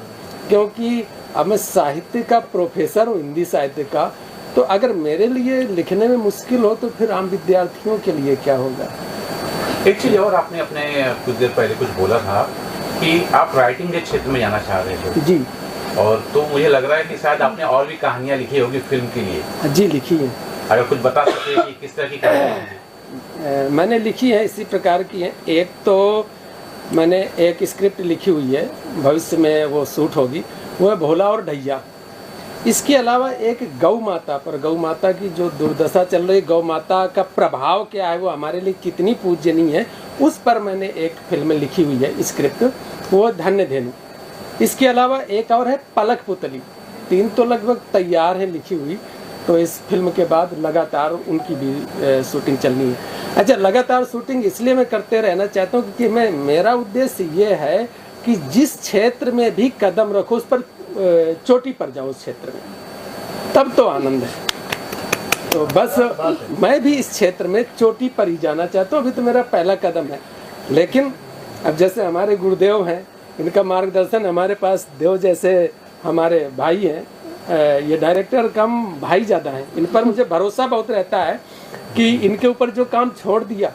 क्योंकि अब मैं साहित्य का प्रोफेसर हूँ, हिंदी साहित्य का। तो अगर मेरे लिए लिखने में मुश्किल हो तो फिर आम विद्यार्थियों के लिए क्या होगा। एक चीज़ और, आपने अपने कुछ देर पहले कुछ बोला था कि आप राइटिंग के क्षेत्र में जाना चाह रहे थे जी, और तो मुझे लग रहा है कि शायद आपने और भी कहानियाँ लिखी होगी फिल्म के लिए। जी लिखी है। अगर कुछ बता सकते कि किस तरह की कहानियाँ मैंने लिखी है, इसी प्रकार की है। एक तो मैंने एक स्क्रिप्ट लिखी हुई है, भविष्य में वो शूट होगी, वो है भोला और ढैया। इसके अलावा एक गौ माता पर, गौ माता की जो दुर्दशा चल रही, गौ माता का प्रभाव क्या है, वो हमारे लिए कितनी पूजनीय है, उस पर मैंने एक फिल्म लिखी हुई है स्क्रिप्ट, वो धन्य धेनु। इसके अलावा एक और है पलक पुतली। 3 तो लगभग तैयार है लिखी हुई, तो इस फिल्म के बाद लगातार उनकी भी शूटिंग चलनी है। अच्छा, लगातार शूटिंग इसलिए मैं करते रहना चाहता हूँ क्योंकि मेरा उद्देश्य ये है कि जिस क्षेत्र में भी कदम रखो उस पर चोटी पर जाओ, उस क्षेत्र में, तब तो आनंद है। तो बस मैं भी इस क्षेत्र में चोटी पर ही जाना चाहता हूँ। अभी तो मेरा पहला कदम है, लेकिन अब जैसे हमारे गुरुदेव हैं, इनका मार्गदर्शन, हमारे पास देव जैसे हमारे भाई हैं, ये डायरेक्टर कम भाई ज़्यादा हैं, इन पर मुझे भरोसा बहुत रहता है कि इनके ऊपर जो काम छोड़ दिया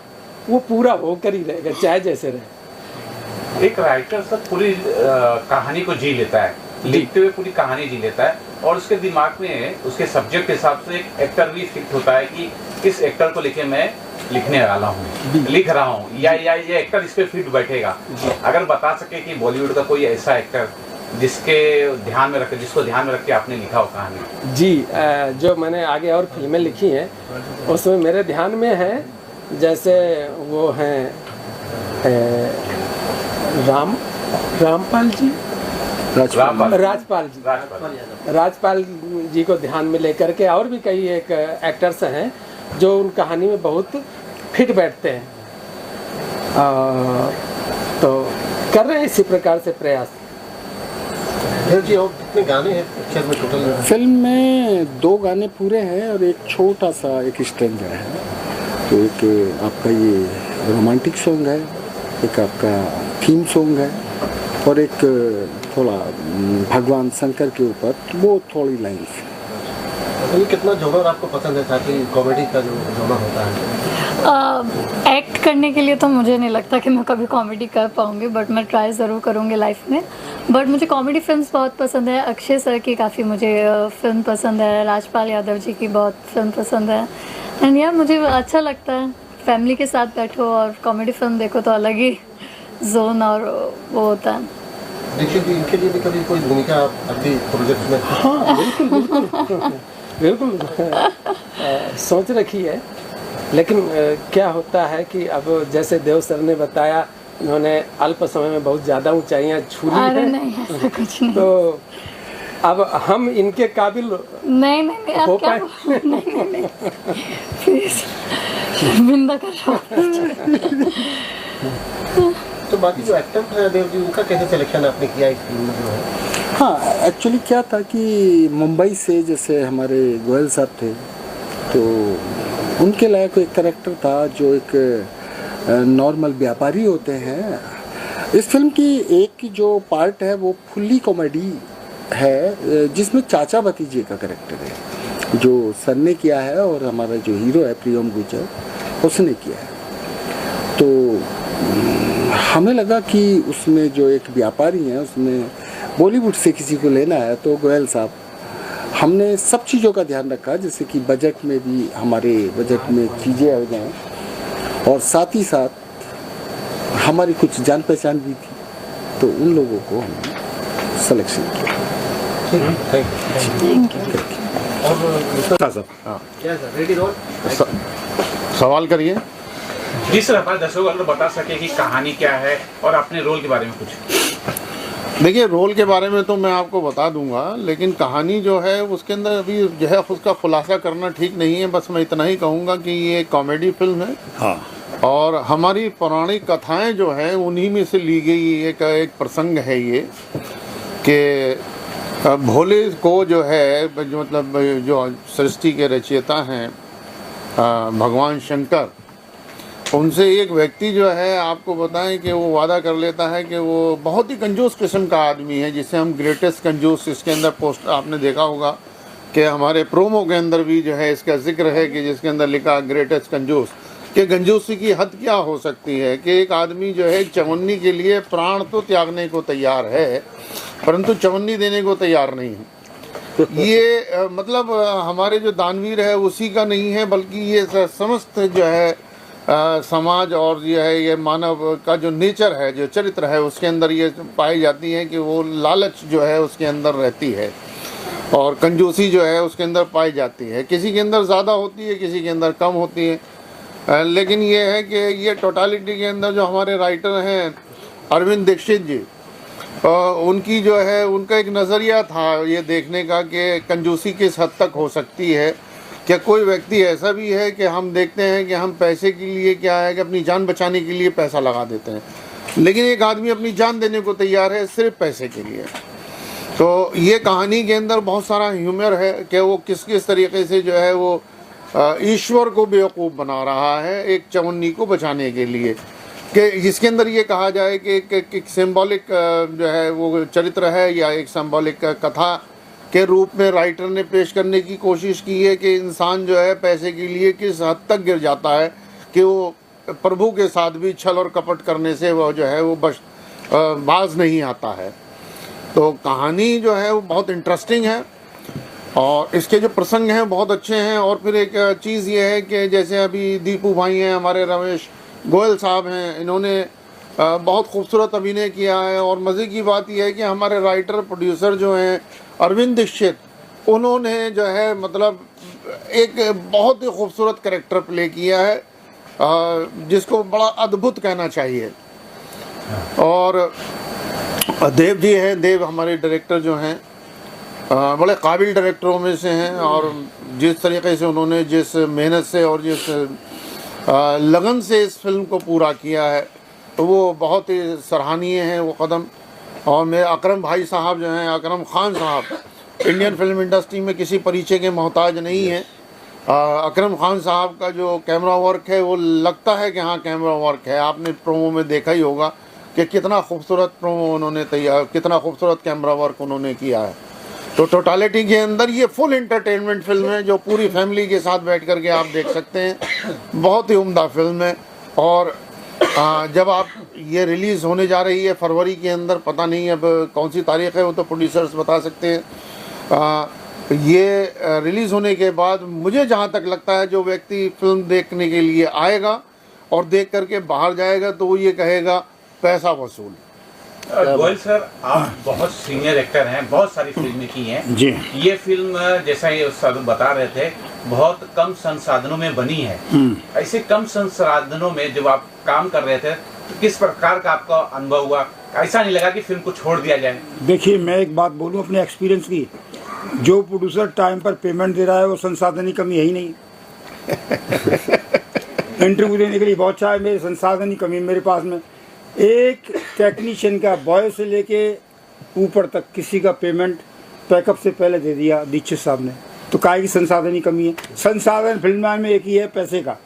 वो पूरा होकर ही रहेगा, चाहे जैसे रहे। एक राइटर सब पूरी कहानी को जी लेता है, लिखते हुए पूरी कहानी जी लेता है, और उसके दिमाग में उसके सब्जेक्ट के हिसाब से एक एक्टर भी फिक्स होता है कि इस एक्टर को लेके मैं लिखने वाला हूँ, लिख रहा हूँ, या ये एक्टर इस पे फिट बैठेगा। अगर बता सके कि बॉलीवुड का कोई ऐसा एक्टर जिसको ध्यान में रख के आपने लिखा हो कहानी। जी, जो मैंने आगे और फिल्में लिखी हैं उसमें मेरे ध्यान में है, जैसे वो हैं राजपाल जी को ध्यान में लेकर के, और भी कई एक एक्टर्स हैं जो उन कहानी में बहुत फिट बैठते हैं, तो कर रहे हैं इसी प्रकार से प्रयास। जी, और कितने गाने हैं पिक्चर में टोटल? फिल्म में 2 गाने पूरे हैं और एक छोटा सा एक स्ट्रेंजर है। तो एक आपका ये रोमांटिक सॉन्ग है, एक आपका थीम सॉन्ग है, और एक थोड़ा भगवान शंकर के ऊपर वो थोड़ी लाइन्स। तो ये कितना जॉनर आपको पसंद है, ताकि कॉमेडी का जो जॉनर होता है? एक्ट करने के लिए तो मुझे नहीं लगता कि मैं कभी कॉमेडी कर पाऊँगी, बट मैं ट्राई ज़रूर करूँगी लाइफ में। बट मुझे कॉमेडी फिल्म्स बहुत पसंद है, अक्षय सर की काफ़ी मुझे फिल्म पसंद है, राजपाल यादव जी की बहुत फिल्म पसंद है। एंड यार मुझे अच्छा लगता है, फैमिली के साथ बैठो और कॉमेडी फिल्म देखो तो अलग ही जोन और वो होता है। देखिए भी इनके लिए भी कभी कोई भूमिका अभी प्रोजेक्ट में? हाँ बिल्कुल सोच रखी है, लेकिन क्या होता है कि अब जैसे देव सर ने बताया, इन्होंने अल्प समय में बहुत ज़्यादा ऊंचाइयां छू ली हैं। नहीं, ऐसा कुछ नहीं। तो अब हम इनके काबिल नहीं हो पाए? नहीं प्लीज बिंदा करो। तो बाकी जो एक्टर हैं देव जी, उनका कैसे सिलेक्शन आपने किया इस फिल्म में जो है? हाँ, एक्चुअली क्या था कि मुंबई से जैसे हमारे गोयल साहब थे, तो उनके लायक एक कैरेक्टर था जो एक नॉर्मल व्यापारी होते हैं। इस फिल्म की एक जो पार्ट है वो फुल्ली कॉमेडी है, जिसमें चाचा भतीजे का कैरेक्टर है जो सर ने किया है, और हमारा जो हीरो है प्रियम गुजर उसने किया है। तो हमें लगा कि उसमें जो एक व्यापारी हैं उसमें बॉलीवुड से किसी को लेना है तो गोयल साहब, हमने सब चीज़ों का ध्यान रखा, जैसे कि बजट में भी हमारे बजट में चीज़ें आ जाएँ और साथ ही साथ हमारी कुछ जान पहचान भी थी, तो उन लोगों को हमने सिलेक्शन किया। सवाल करिए। जी सर, हमारे दर्शकों को बता सके कि कहानी क्या है और अपने रोल के बारे में कुछ। देखिए, रोल के बारे में तो मैं आपको बता दूंगा, लेकिन कहानी जो है उसके अंदर अभी जो है उसका खुलासा करना ठीक नहीं है। बस मैं इतना ही कहूँगा कि ये कॉमेडी फिल्म है। हाँ। और हमारी पौराणिक कथाएं जो हैं उन्हीं में से ली गई एक प्रसंग है ये, कि भोले को जो है जो मतलब जो सृष्टि के रचयिता हैं भगवान शंकर, उनसे एक व्यक्ति जो है आपको बताएं कि वो वादा कर लेता है कि वो बहुत ही कंजूस किस्म का आदमी है, जिसे हम ग्रेटेस्ट कंजूस, इसके अंदर पोस्ट आपने देखा होगा कि हमारे प्रोमो के अंदर भी जो है इसका जिक्र है कि जिसके अंदर लिखा ग्रेटेस्ट कंजूस, कि कंजूसी की हद क्या हो सकती है कि एक आदमी जो है चवन्नी के लिए प्राण तो त्यागने को तैयार है परंतु चवन्नी देने को तैयार नहीं है। ये मतलब हमारे जो दानवीर है उसी का नहीं है, बल्कि ये समस्त जो है समाज और जो है ये मानव का जो नेचर है, जो चरित्र है, उसके अंदर ये पाई जाती है कि वो लालच जो है उसके अंदर रहती है और कंजूसी जो है उसके अंदर पाई जाती है। किसी के अंदर ज़्यादा होती है, किसी के अंदर कम होती है। लेकिन ये है कि ये टोटालिटी के अंदर जो हमारे राइटर हैं अरविंद दीक्षित जी, उनकी जो है उनका एक नज़रिया था ये देखने का कि कंजूसी किस हद तक हो सकती है। क्या कोई व्यक्ति ऐसा भी है कि हम देखते हैं कि हम पैसे के लिए क्या है कि अपनी जान बचाने के लिए पैसा लगा देते हैं, लेकिन एक आदमी अपनी जान देने को तैयार है सिर्फ पैसे के लिए। तो ये कहानी के अंदर बहुत सारा ह्यूमर है कि वो किस किस तरीके से जो है वो ईश्वर को बेवकूफ़ बना रहा है एक चवन्नी को बचाने के लिए, कि जिसके अंदर ये कहा जाए कि एक सिंबॉलिक जो है वो चरित्र है या एक सिंबॉलिक कथा के रूप में राइटर ने पेश करने की कोशिश की है कि इंसान जो है पैसे के लिए किस हद तक गिर जाता है कि वो प्रभु के साथ भी छल और कपट करने से वो जो है वो बाज नहीं आता है। तो कहानी जो है वो बहुत इंटरेस्टिंग है और इसके जो प्रसंग हैं बहुत अच्छे हैं। और फिर एक चीज़ ये है कि जैसे अभी दीपू भाई हैं, हमारे रमेश गोयल साहब हैं, इन्होंने बहुत खूबसूरत अभिनय किया है। और मज़े की बात यह है कि हमारे राइटर प्रोड्यूसर जो हैं अरविंद दीक्षित, उन्होंने जो है मतलब एक बहुत ही खूबसूरत कैरेक्टर प्ले किया है जिसको बड़ा अद्भुत कहना चाहिए। और देव जी हैं, देव हमारे डायरेक्टर जो हैं बड़े काबिल डायरेक्टरों में से हैं और जिस तरीके से उन्होंने जिस मेहनत से और जिस लगन से इस फिल्म को पूरा किया है तो वो बहुत ही सराहनीय है वो कदम। और मेरे अकरम भाई साहब जो हैं, अकरम खान साहब, इंडियन फिल्म इंडस्ट्री में किसी परिचय के मोहताज नहीं है। अकरम खान साहब का जो कैमरा वर्क है वो लगता है कि हाँ कैमरा वर्क है। आपने प्रोमो में देखा ही होगा कि कितना खूबसूरत प्रोमो उन्होंने तैयार, कितना खूबसूरत कैमरा वर्क उन्होंने किया है। तो टोटालिटी के अंदर ये फुल इंटरटेनमेंट फिल्म है जो पूरी फैमिली के साथ बैठ कर के आप देख सकते हैं। बहुत ही उम्दा फिल्म है। और जब आप ये रिलीज़ होने जा रही है फरवरी के अंदर, पता नहीं अब कौन सी तारीख है वो तो प्रोड्यूसर्स बता सकते हैं। ये रिलीज़ होने के बाद मुझे जहाँ तक लगता है जो व्यक्ति फिल्म देखने के लिए आएगा और देख करके बाहर जाएगा तो वो ये कहेगा पैसा वसूल। गोयल सर, आप बहुत सीनियर एक्टर हैं, बहुत सारी फिल्में की हैं जी। ये फिल्म जैसा ये सर बता रहे थे बहुत कम संसाधनों में बनी है। ऐसे कम संसाधनों में जब आप काम कर रहे थे तो किस प्रकार का आपका अनुभव हुआ? ऐसा नहीं लगा कि फिल्म को छोड़ दिया जाए? देखिए, मैं एक बात बोलूं अपने एक्सपीरियंस की, जो प्रोड्यूसर टाइम पर पेमेंट दे रहा है वो संसाधन की कमी है ही नहीं। इंटरव्यू देने के लिए बहुत अच्छा है, मेरे संसाधन की कमी मेरे पास में एक टेक्नीशियन का बॉय से लेके ऊपर तक किसी का पेमेंट पैकअप से पहले दे दिया दीक्षित साहब ने। तो काहे की संसाधन की कमी है? संसाधन फिल्म में एक ही है, पैसे का।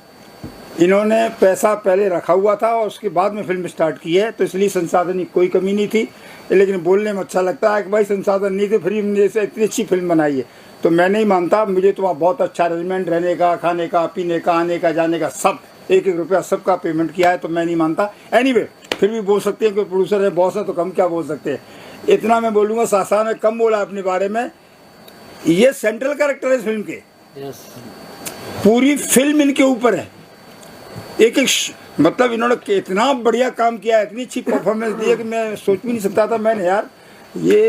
इन्होंने पैसा पहले रखा हुआ था और उसके बाद में फिल्म स्टार्ट की है, तो इसलिए संसाधन की कोई कमी नहीं थी। लेकिन बोलने में अच्छा लगता है कि भाई संसाधन नहीं थे, फिर हमने जैसे इतनी अच्छी फिल्म बनाई है। तो मैं नहीं मानता, मुझे तो वहाँ बहुत अच्छा अरेंजमेंट, रहने का, खाने का, पीने का, आने का, जाने का, सब एक एक रुपया सबका पेमेंट किया है, तो मैं नहीं मानता। एनीवे फिर भी बोल सकते हैं कि प्रोड्यूसर है, बॉस है, तो कम क्या बोल सकते हैं। इतना मैं बोलूँगा, सासा ने कम बोला अपने बारे में। ये सेंट्रल कैरेक्टर है इस फिल्म के, पूरी फिल्म इनके ऊपर है। एक मतलब इन्होंने इतना बढ़िया काम किया है, इतनी अच्छी परफॉर्मेंस दी है कि मैं सोच भी नहीं सकता था। मैंने यार ये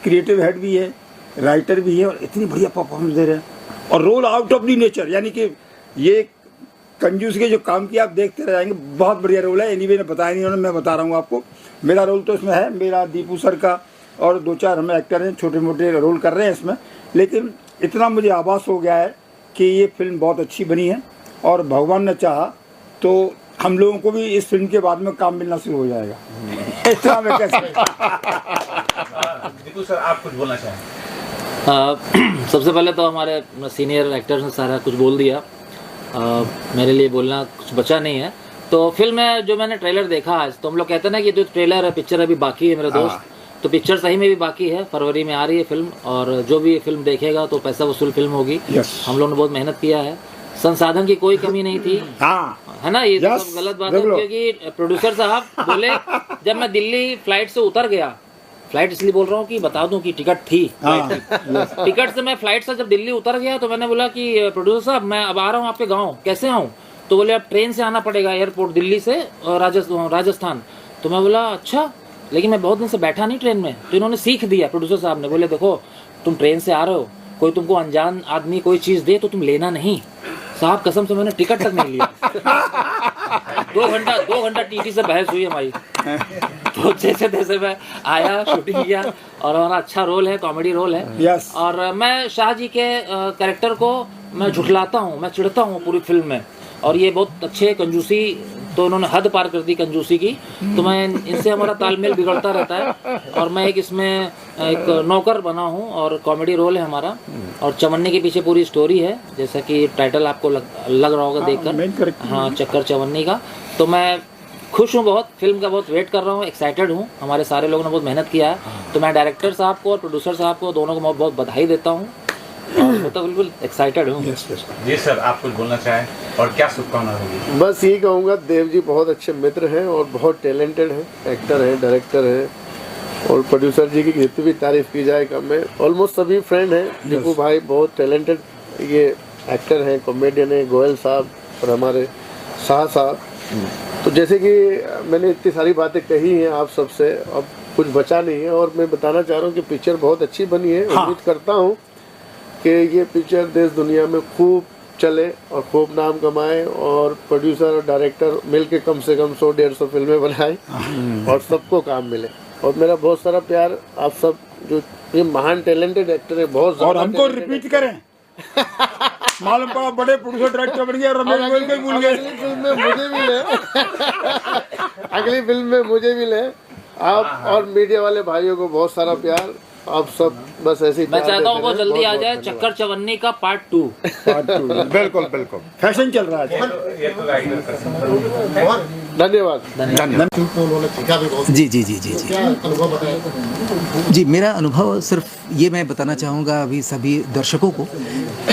क्रिएटिव हेड भी है, राइटर भी है, और इतनी बढ़िया परफॉर्मेंस दे रहे हैं, और roll out of the nature, यानी कि ये कंजूस के जो काम किया आप देखते रह जाएंगे। बहुत बढ़िया रोल है। एनीवे ने बताया नहीं उन्होंने, मैं बता रहा हूँ आपको। मेरा रोल तो इसमें है, मेरा दीपू सर का और 2-4 हम एक्टर हैं, छोटे मोटे रोल कर रहे हैं इसमें। लेकिन इतना मुझे आभास हो गया है कि ये फिल्म बहुत अच्छी बनी है, और भगवान ने चाहा तो हम लोगों को भी इस फिल्म के बाद में काम मिलना शुरू हो जाएगा। इतना मैं कह सकता हूं। दीपू सर, आप कुछ बोलना चाहें? सबसे पहले तो हमारे सीनियर एक्टर्स ने सारा कुछ बोल दिया, मेरे लिए बोलना कुछ बचा नहीं है। तो फिल्म में जो मैंने ट्रेलर देखा आज, तो हम लोग कहते हैं ना कि जो ट्रेलर है, पिक्चर अभी बाकी है मेरे दोस्त, तो पिक्चर सही में भी बाकी है। फरवरी में आ रही है फिल्म, और जो भी फिल्म देखेगा तो पैसा वसूल फिल्म होगी। हम लोग ने बहुत मेहनत किया है, संसाधन की कोई कमी नहीं थी, है ना। ये तो सब गलत बात है, क्योंकि प्रोड्यूसर साहब बोले, जब मैं दिल्ली फ्लाइट से उतर गया, फ्लाइट इसलिए बोल रहा हूँ कि बता दूं कि टिकट थी, टिकट से मैं फ्लाइट से जब दिल्ली उतर गया तो मैंने बोला कि प्रोड्यूसर साहब मैं अब आ रहा हूँ आपके गाँव, कैसे आऊँ? तो बोले अब ट्रेन से आना पड़ेगा एयरपोर्ट दिल्ली से राजस्थान। तो मैं बोला अच्छा, लेकिन मैं बहुत दिन से बैठा नहीं ट्रेन में। तो इन्होंने सीख दिया, प्रोड्यूसर साहब ने बोले देखो तुम ट्रेन से आ रहे हो, कोई तुमको अनजान आदमी कोई चीज़ दे तो तुम लेना नहीं। साहब कसम से मैंने टिकट तक नहीं लिया। 2 घंटा टीटी से बहस हुई हमारी। तो जैसे तैसे मैं आया, शूटिंग किया, और हमारा अच्छा रोल है, कॉमेडी रोल है। और मैं शाह जी के कैरेक्टर को मैं झुठलाता हूँ, मैं चिढ़ता हूँ पूरी फिल्म में, और ये बहुत अच्छे कंजूसी, तो उन्होंने हद पार कर दी कंजूसी की, तो मैं इनसे हमारा तालमेल बिगड़ता रहता है। और मैं एक इसमें एक नौकर बना हूँ, और कॉमेडी रोल है हमारा, और चवन्नी के पीछे पूरी स्टोरी है, जैसा कि टाइटल आपको लग रहा होगा देखकर, हाँ, चक्कर चवन्नी का। तो मैं खुश हूँ बहुत, फिल्म का बहुत वेट कर रहा हूँ, एक्साइटेड हूँ। हमारे सारे लोगों ने बहुत मेहनत किया है, तो मैं डायरेक्टर साहब को और प्रोड्यूसर साहब को दोनों को बहुत बहुत बधाई देता हूँ, और मैं तो बिल्कुल एक्साइटेड हूँ। जी सर, आप कुछ बोलना चाहें और क्या शुभकामना होगी? बस यही कहूँगा, देव जी बहुत अच्छे मित्र हैं और बहुत टैलेंटेड हैं, एक्टर हैं, डायरेक्टर हैं, और प्रोड्यूसर जी की जितनी भी तारीफ की जाए कम है। ऑलमोस्ट सभी फ्रेंड हैं। दीपू भाई बहुत टैलेंटेड ये एक्टर हैं, कॉमेडियन हैं, गोयल साहब और हमारे शाह साहब। तो जैसे कि मैंने इतनी सारी बातें कही हैं आप सबसे, अब कुछ बचा नहीं है, और मैं बताना चाह रहा हूँ कि पिक्चर बहुत अच्छी बनी है। उम्मीद करता हूँ कि ये पिक्चर देश दुनिया में खूब चले और खूब नाम कमाए, और प्रोड्यूसर और डायरेक्टर मिलके कम से कम 100-150 फिल्में बनाए, और सबको काम मिले। और मेरा बहुत सारा प्यार आप सब, जो ये महान टैलेंटेड एक्टर है, बहुत और हमको रिपीट करें। मालूम पड़ा बड़े प्रोड्यूसर डायरेक्टर बन गए, रमेश गोयल को भूल गए। अगली फिल्म में मुझे भी ले, अगली फिल्म में मुझे भी ले। आप और मीडिया वाले भाइयों को बहुत सारा प्यार, आप सब बस ऐसे ही। मैं चाहता हूँ वो जल्दी आ जाए, चक्कर चवन्नी का पार्ट 2। बिल्कुल बिल्कुल, फैशन चल रहा है। धन्यवाद। जी जी जी जी जी जी, मेरा अनुभव सिर्फ ये मैं बताना चाहूँगा अभी सभी दर्शकों को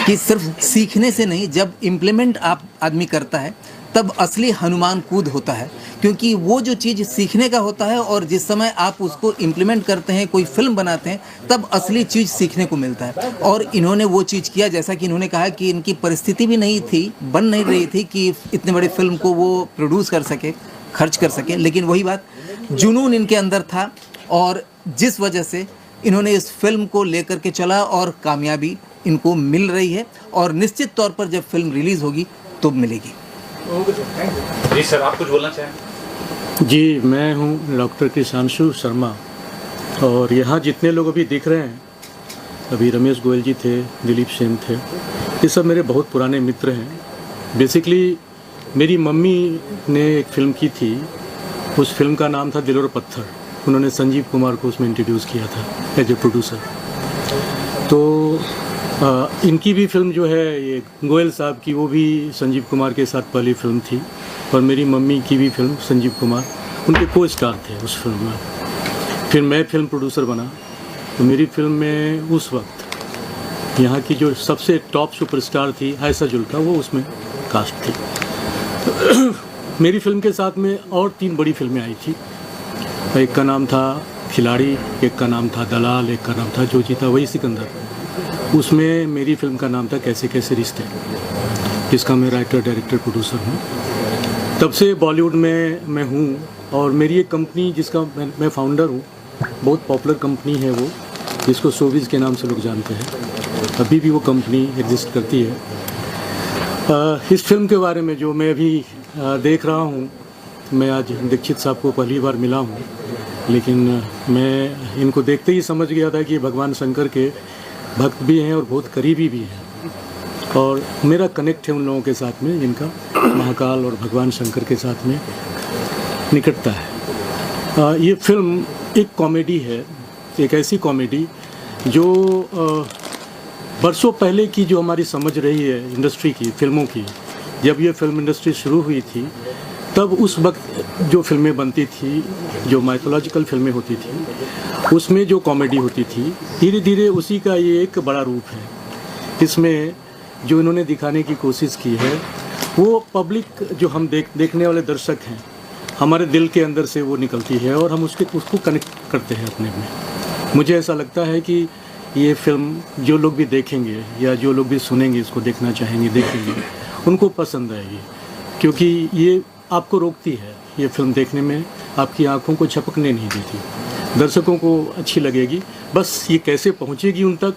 कि सिर्फ सीखने से नहीं, जब इम्प्लीमेंट आप आदमी करता है तब असली हनुमान कूद होता है, क्योंकि वो जो चीज़ सीखने का होता है और जिस समय आप उसको इम्प्लीमेंट करते हैं, कोई फिल्म बनाते हैं, तब असली चीज़ सीखने को मिलता है। और इन्होंने वो चीज़ किया, जैसा कि इन्होंने कहा कि इनकी परिस्थिति भी नहीं थी, बन नहीं रही थी कि इतने बड़े फिल्म को वो प्रोड्यूस कर सके, खर्च कर सके, लेकिन वही बात, जुनून इनके अंदर था, और जिस वजह से इन्होंने इस फिल्म को लेकर के चला और कामयाबी इनको मिल रही है, और निश्चित तौर पर जब फिल्म रिलीज़ होगी तो मिलेगी। जी सर, आप कुछ बोलना चाहें? जी, मैं हूं डॉक्टर कृषांशु शर्मा, और यहाँ जितने लोग अभी दिख रहे हैं, अभी रमेश गोयल जी थे, दिलीप सेन थे, ये सब मेरे बहुत पुराने मित्र हैं। बेसिकली मेरी मम्मी ने एक फ़िल्म की थी, उस फिल्म का नाम था दिल और पत्थर। उन्होंने संजीव कुमार को उसमें इंट्रोड्यूस किया था एज ए प्रोड्यूसर। तो इनकी भी फिल्म जो है, ये गोयल साहब की, वो भी संजीव कुमार के साथ पहली फिल्म थी, और मेरी मम्मी की भी फिल्म संजीव कुमार उनके को स्टार थे उस फिल्म में। फिर मैं फिल्म प्रोड्यूसर बना, तो मेरी फिल्म में उस वक्त यहाँ की जो सबसे टॉप सुपरस्टार थी आयशा जुल्का, वो उसमें कास्ट थी। मेरी फिल्म के साथ में और 3 बड़ी फिल्में आई थी। एक का नाम था खिलाड़ी, एक का नाम था दलाल, एक का नाम था जो जीता वही सिकंदर। उसमें मेरी फिल्म का नाम था कैसे कैसे रिश्ते, जिसका मैं राइटर डायरेक्टर प्रोड्यूसर हूँ। तब से बॉलीवुड में मैं हूँ और मेरी एक कंपनी जिसका मैं फाउंडर हूँ, बहुत पॉपुलर कंपनी है वो, जिसको शोबिज़ के नाम से लोग जानते हैं। अभी भी वो कंपनी एग्जिस्ट करती है। इस फिल्म के बारे में जो मैं अभी देख रहा हूँ, मैं आज दीक्षित साहब को पहली बार मिला हूँ, लेकिन मैं इनको देखते ही समझ गया था कि भगवान शंकर के भक्त भी हैं और बहुत करीबी भी हैं, और मेरा कनेक्ट है उन लोगों के साथ में जिनका महाकाल और भगवान शंकर के साथ में निकटता है। ये फिल्म एक कॉमेडी है, एक ऐसी कॉमेडी जो बरसों पहले की जो हमारी समझ रही है इंडस्ट्री की, फिल्मों की, जब ये फिल्म इंडस्ट्री शुरू हुई थी तब उस वक्त जो फिल्में बनती थी, जो माइथोलॉजिकल फिल्में होती थी, उसमें जो कॉमेडी होती थी, धीरे धीरे उसी का ये एक बड़ा रूप है। इसमें जो इन्होंने दिखाने की कोशिश की है वो पब्लिक, जो हम देखने वाले दर्शक हैं, हमारे दिल के अंदर से वो निकलती है और हम उसको कनेक्ट करते हैं अपने में। मुझे ऐसा लगता है कि ये फिल्म जो लोग भी देखेंगे या जो लोग भी सुनेंगे, इसको देखना चाहेंगे, देखेंगे, उनको पसंद आएगी, क्योंकि ये आपको रोकती है। ये फिल्म देखने में आपकी आंखों को झपकने नहीं देती, दर्शकों को अच्छी लगेगी। बस ये कैसे पहुंचेगी उन तक,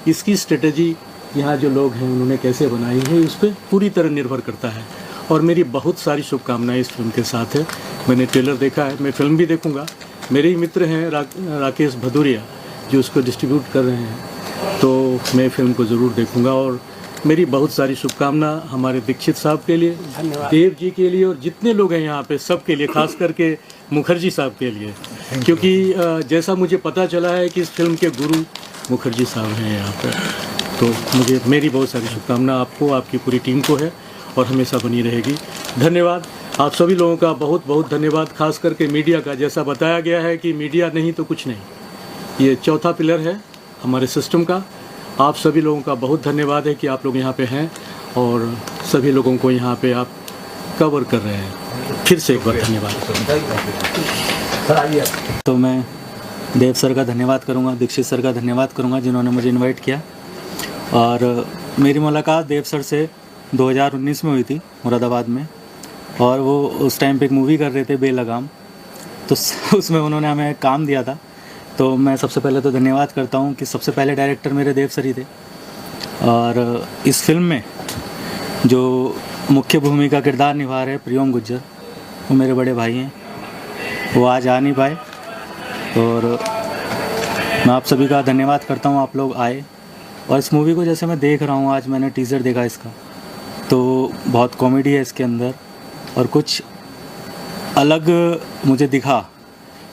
इसकी स्ट्रेटजी यहाँ जो लोग हैं उन्होंने कैसे बनाई है, उस पर पूरी तरह निर्भर करता है। और मेरी बहुत सारी शुभकामनाएं इस फिल्म के साथ है। मैंने ट्रेलर देखा है, मैं फिल्म भी देखूँगा। मेरे ही मित्र हैं राकेश भदौरिया जो उसको डिस्ट्रीब्यूट कर रहे हैं, तो मैं फिल्म को ज़रूर देखूँगा। और मेरी बहुत सारी शुभकामना हमारे दीक्षित साहब के लिए, देव जी के लिए और जितने लोग हैं यहाँ पे सब के लिए, खास करके मुखर्जी साहब के लिए, क्योंकि जैसा मुझे पता चला है कि इस फिल्म के गुरु मुखर्जी साहब हैं यहाँ पे। तो मेरी बहुत सारी शुभकामना आपको, आपकी पूरी टीम को है और हमेशा बनी रहेगी। धन्यवाद आप सभी लोगों का, बहुत बहुत धन्यवाद। खास करके मीडिया का, जैसा बताया गया है कि मीडिया नहीं तो कुछ नहीं, ये चौथा पिलर है हमारे सिस्टम का। आप सभी लोगों का बहुत धन्यवाद है कि आप लोग यहाँ पे हैं और सभी लोगों को यहाँ पे आप कवर कर रहे हैं। फिर से एक बार धन्यवाद। तो मैं देव सर का धन्यवाद करूँगा, दीक्षित सर का धन्यवाद करूँगा जिन्होंने मुझे इनवाइट किया। और मेरी मुलाकात देव सर से 2019 में हुई थी मुरादाबाद में, और वो उस टाइम पे एक मूवी कर रहे थे बेलगाम, तो उसमें उन्होंने हमें काम दिया था। तो मैं सबसे पहले तो धन्यवाद करता हूँ कि सबसे पहले डायरेक्टर मेरे देव सर ही थे। और इस फिल्म में जो मुख्य भूमिका किरदार निभा रहे प्रियोम गुज्जर, वो मेरे बड़े भाई हैं, वो आज आ नहीं पाए, और मैं आप सभी का धन्यवाद करता हूँ, आप लोग आए। और इस मूवी को जैसे मैं देख रहा हूँ, आज मैंने टीज़र देखा इसका, तो बहुत कॉमेडी है इसके अंदर और कुछ अलग मुझे दिखा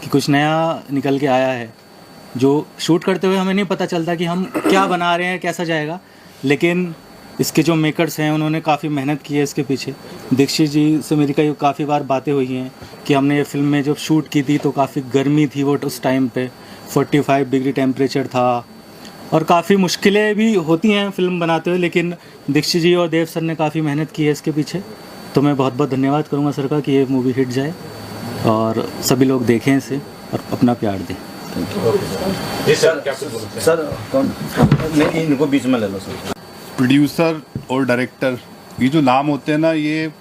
कि कुछ नया निकल के आया है, जो शूट करते हुए हमें नहीं पता चलता कि हम क्या बना रहे हैं, कैसा जाएगा, लेकिन इसके जो मेकर्स हैं उन्होंने काफ़ी मेहनत की है इसके पीछे। दीक्षित जी से मेरी कई काफ़ी बार बातें हुई हैं कि हमने ये फिल्म में जब शूट की थी तो काफ़ी गर्मी थी वो उस टाइम पे, 45 डिग्री टेम्परेचर था और काफ़ी मुश्किलें भी होती हैं फिल्म बनाते हुए, लेकिन दीक्षित जी और देव सर ने काफ़ी मेहनत की है इसके पीछे। तो मैं बहुत बहुत धन्यवाद करूँगा सर का कि ये मूवी हिट जाए और सभी लोग देखें इसे और अपना प्यार दें। सर कौन नहीं, इनको बीच में ले लो सर। प्रोड्यूसर और डायरेक्टर, ये जो नाम होते हैं ना, ये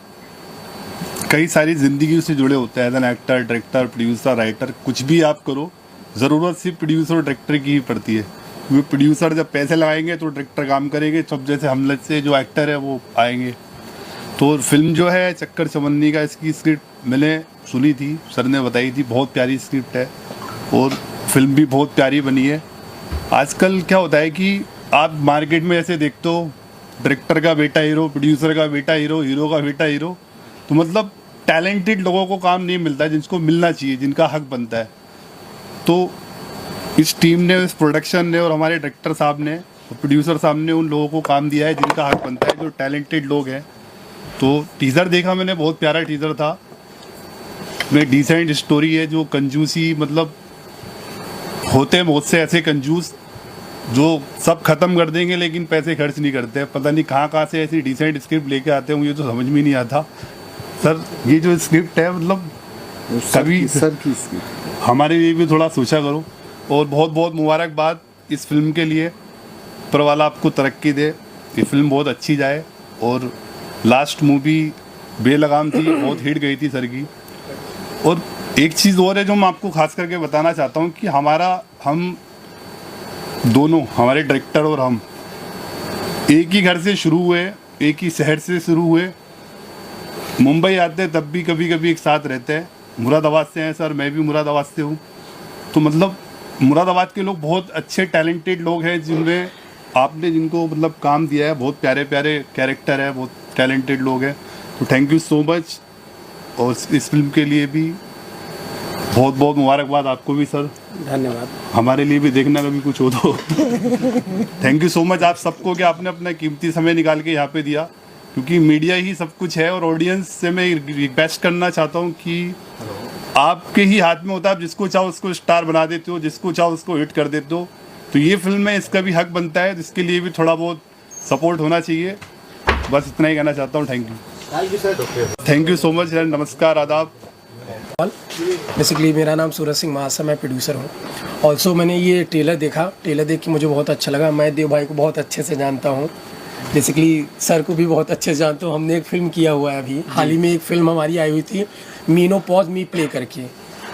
कई सारी ज़िंदगी से जुड़े होते हैं। As an actor, director, producer, writer, कुछ भी आप करो, ज़रूरत सिर्फ प्रोड्यूसर और डायरेक्टर की ही पड़ती है। वो प्रोड्यूसर जब पैसे लगाएंगे तो डायरेक्टर काम करेंगे, सब जैसे हम से जो एक्टर है वो आएंगे। तो फिल्म जो है चक्कर चवन्नी का, इसकी स्क्रिप्ट मैंने सुनी थी, सर ने बताई थी, बहुत प्यारी स्क्रिप्ट है और फिल्म भी बहुत प्यारी बनी है। आजकल क्या होता है कि आप मार्केट में ऐसे देखते हो, डायरेक्टर का बेटा हीरो, प्रोड्यूसर का बेटा हीरो, हीरो का बेटा हीरो, तो मतलब टैलेंटेड लोगों को काम नहीं मिलता है जिनको मिलना चाहिए, जिनका हक बनता है। तो इस टीम ने, इस प्रोडक्शन ने और हमारे डायरेक्टर साहब ने और प्रोड्यूसर साहब ने उन लोगों को काम दिया है जिनका हक बनता है, जो टैलेंटेड लोग हैं। तो टीज़र देखा मैंने, बहुत प्यारा टीज़र था, में डिसेंट स्टोरी है, जो कंजूसी, मतलब होते हैं बहुत से ऐसे कंजूस जो सब खत्म कर देंगे लेकिन पैसे खर्च नहीं करते। पता नहीं कहाँ से ऐसी डिसेंट स्क्रिप्ट लेके आते हैं, मुझे तो समझ में नहीं आता। सर ये जो स्क्रिप्ट है मतलब कभी सर की स्क्रिप्ट हमारे लिए भी थोड़ा सोचा करो। और बहुत बहुत मुबारकबाद इस फिल्म के लिए, ऊपर वाला आपको तरक्की दे, ये फिल्म बहुत अच्छी जाए। और लास्ट मूवी बेलगाम थी, बहुत हिट गई थी सर की। और एक चीज़ और है जो मैं आपको खास करके बताना चाहता हूँ कि हम दोनों, हमारे डायरेक्टर और हम एक ही घर से शुरू हुए, एक ही शहर से शुरू हुए, मुंबई आते हैं तब भी कभी कभी एक साथ रहते हैं। मुरादाबाद से हैं सर, मैं भी मुरादाबाद से हूँ। तो मतलब मुरादाबाद के लोग बहुत अच्छे टैलेंटेड लोग हैं जिनमें आपने जिनको मतलब काम दिया है, बहुत प्यारे प्यारे कैरेक्टर है, बहुत टैलेंटेड लोग हैं। तो थैंक यू सो मच। और इस फिल्म के लिए भी बहुत बहुत मुबारकबाद आपको भी सर। धन्यवाद। हमारे लिए भी देखना कभी कुछ हो तो। थैंक यू सो मच आप सबको कि आपने अपना कीमती समय निकाल के यहाँ पे दिया, क्योंकि मीडिया ही सब कुछ है। और ऑडियंस से मैं रिक्वेस्ट करना चाहता हूँ कि आपके ही हाथ में होता है, आप जिसको चाहो उसको स्टार बना देते हो, जिसको चाहो उसको हिट कर देते हो। तो ये फिल्म है, इसका भी हक बनता है, जिसके लिए भी थोड़ा बहुत सपोर्ट होना चाहिए। बस इतना ही कहना चाहता हूँ। Thank you sir. Thank you so much. नमस्कार, आदाब। बेसिकली मेरा नाम सूरज सिंह महासा, मैं प्रोड्यूसर हूँ। ऑल्सो मैंने ये ट्रेलर देखा, ट्रेलर देख के मुझे बहुत अच्छा लगा। मैं देव भाई को बहुत अच्छे से जानता हूँ, बेसिकली सर को भी बहुत अच्छे से जानता हूँ। हमने एक फ़िल्म किया हुआ है अभी हाल ही में, एक फ़िल्म हमारी आई हुई थी मीनो पॉज मी प्ले करके।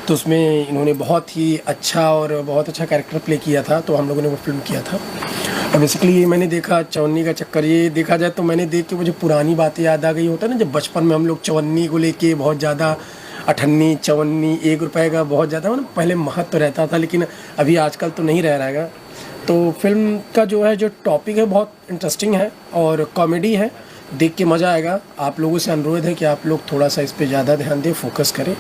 तो उसमें इन्होंने बहुत ही अच्छा और बहुत अच्छा कैरेक्टर प्ले किया था, तो हम लोगों ने वो फिल्म किया था। और बेसिकली मैंने देखा चवन्नी का चक्कर, ये देखा जाए तो मैंने देख के मुझे पुरानी बातें याद आ गई। होता है ना जब बचपन में हम लोग चवन्नी को लेके बहुत ज़्यादा, अठन्नी चवन्नी 1 रुपये का बहुत ज़्यादा मतलब पहले महत्व रहता था, लेकिन अभी आजकल तो नहीं रह रहेगा। तो फिल्म का जो टॉपिक है बहुत इंटरेस्टिंग है और कॉमेडी है, देख के मज़ा आएगा। आप लोगों से अनुरोध है कि आप लोग थोड़ा सा इस पे ज़्यादा ध्यान दें, फोकस करें।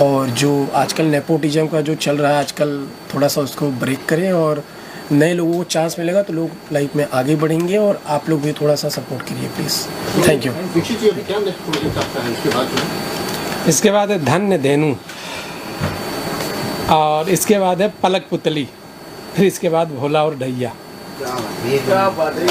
और जो आजकल नेपोटिज्म का जो चल रहा है आजकल, थोड़ा सा उसको ब्रेक करें और नए लोगों को चांस मिलेगा तो लोग लाइफ में आगे बढ़ेंगे। और आप लोग भी थोड़ा सा सपोर्ट करिए प्लीज़। Thank you. इसके बाद है धन्य धेनु, और इसके बाद है पलक पुतली, फिर इसके बाद भोला और ढैया। क्या बात है।